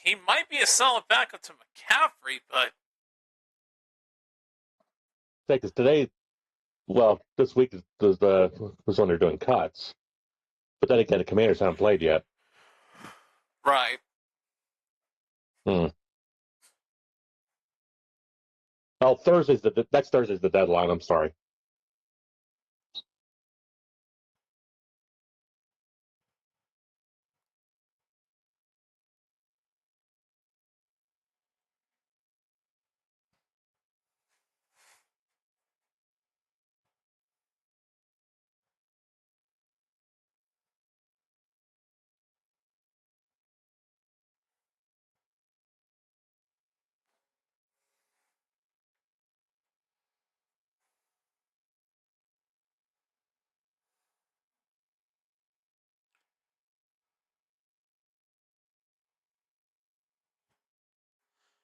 He might be a solid backup to McCaffrey, but Because this week was when they're doing cuts. But then again, the Commanders haven't played yet. right. Oh, next Thursday's the deadline. I'm sorry.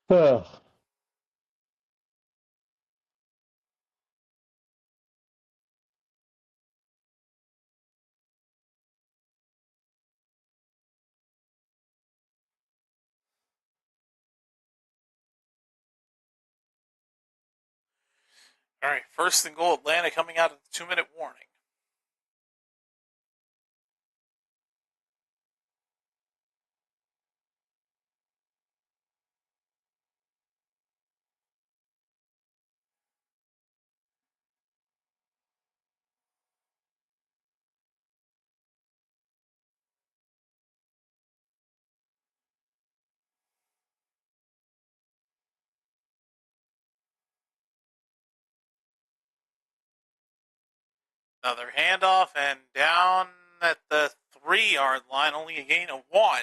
Ugh. All right. 1st and goal, Atlanta coming out of the 2-minute warning. Another handoff and down at the 3-yard line, only a gain of 1.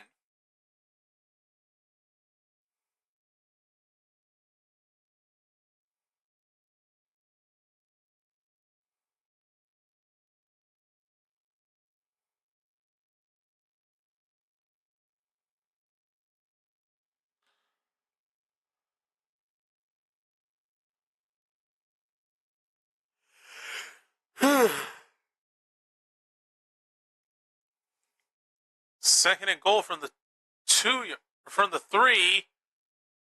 Second and goal from the 3.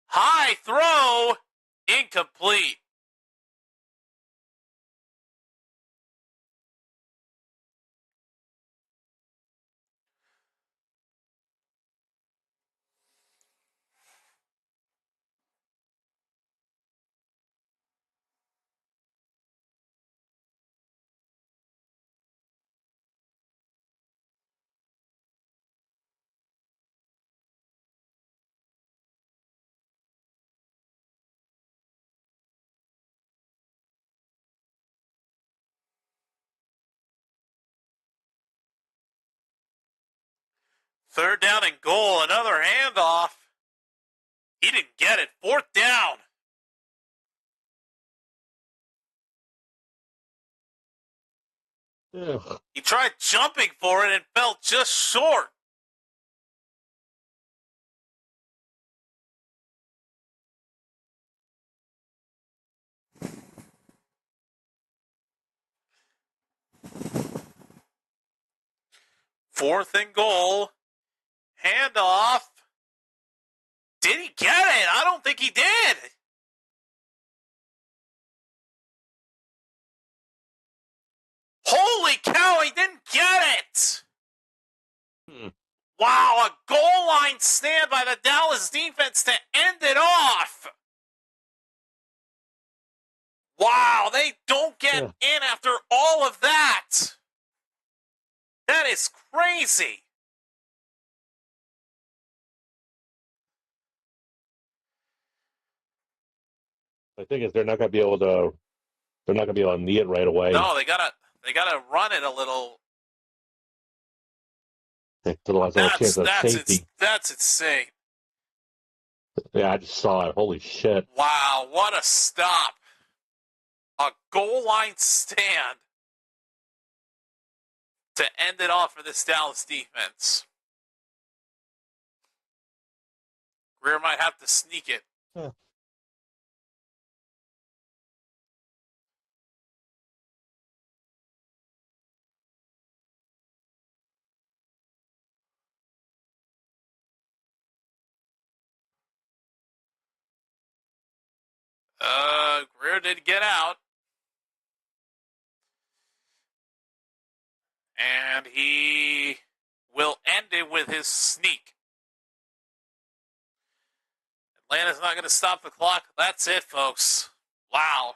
High throw, incomplete. Third down and goal, another handoff. He didn't get it. 4th down. Ugh. He tried jumping for it and fell just short. Fourth and goal. Handoff. Did he get it? I don't think he did. Holy cow, he didn't get it. Wow, a goal line stand by the Dallas defense to end it off. Wow, they don't get in after all of that. That is crazy. The thing is, they're not going to be able to knee it right away. No, they gotta run it a little. Chance of safety. That's insane. Yeah, I just saw it. Holy shit. Wow, what a stop. A goal line stand to end it off for this Dallas defense. Greer might have to sneak it. Huh. Greer did get out. And he will end it with his sneak. Atlanta's not going to stop the clock. That's it, folks. Wow.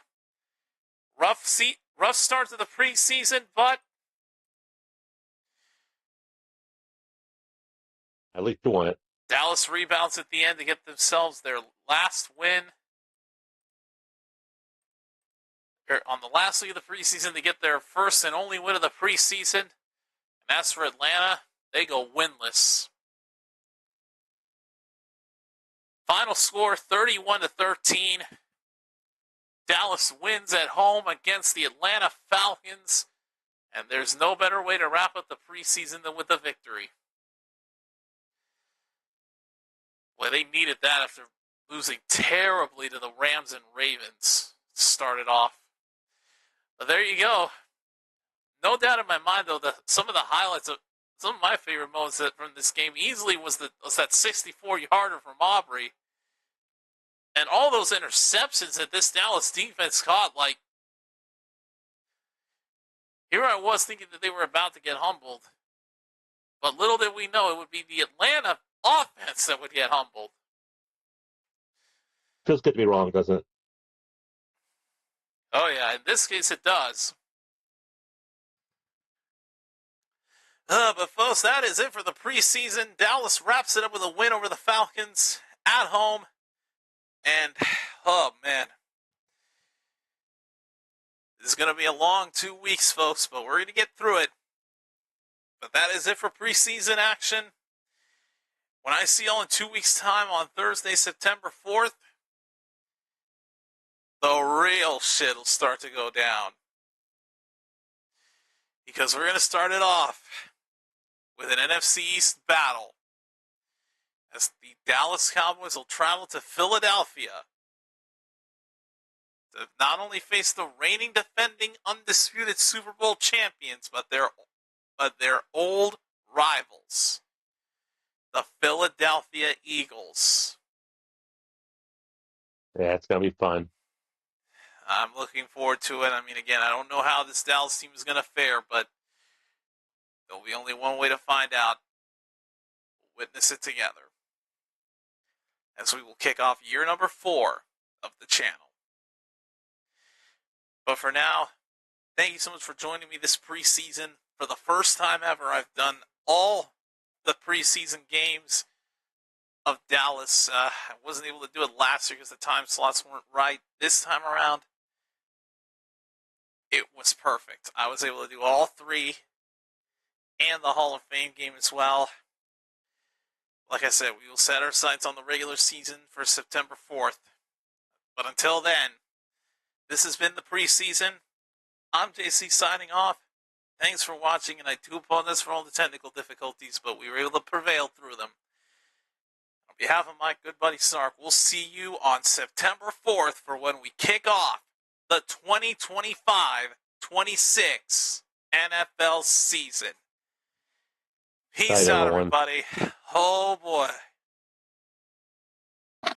Rough start to the preseason, but at least you won it. Dallas rebounds at the end to get themselves their last win. On the last week of the preseason, they get their first and only win of the preseason. And as for Atlanta, they go winless. Final score 31-13. Dallas wins at home against the Atlanta Falcons. And there's no better way to wrap up the preseason than with a victory. Well, they needed that after losing terribly to the Rams and Ravens. Started off. But there you go. No doubt in my mind, though, that some of the highlights of some of my favorite moments from this game easily was that 64-yarder from Aubrey. And all those interceptions that this Dallas defense caught, like, here I was thinking that they were about to get humbled. But little did we know it would be the Atlanta offense that would get humbled. Feels good to be wrong, doesn't it? Oh, yeah. In this case, it does. But, folks, that is it for the preseason. Dallas wraps it up with a win over the Falcons at home. And, oh, man. This is going to be a long 2 weeks, folks, but we're going to get through it. But that is it for preseason action. When I see y'all in 2 weeks' time on Thursday, September 4th, the real shit will start to go down. Because we're going to start it off with an NFC East battle. As the Dallas Cowboys will travel to Philadelphia to not only face the reigning, defending, undisputed Super Bowl champions, but their old rivals, the Philadelphia Eagles. Yeah, it's going to be fun. I'm looking forward to it. I mean, again, I don't know how this Dallas team is going to fare, but there'll be only one way to find out. We'll witness it together. As we will kick off year number 4 of the channel. But for now, thank you so much for joining me this preseason. For the first time ever, I've done all the preseason games of Dallas. I wasn't able to do it last year because the time slots weren't right. This time around, it was perfect. I was able to do all 3 and the Hall of Fame game as well. Like I said, we will set our sights on the regular season for September 4th. But until then, this has been the preseason. I'm JC signing off. Thanks for watching, and I do apologize for all the technical difficulties, but we were able to prevail through them. On behalf of my good buddy Snark, we'll see you on September 4th for when we kick off the 2025-26 NFL season. Peace out, everybody. Oh, boy.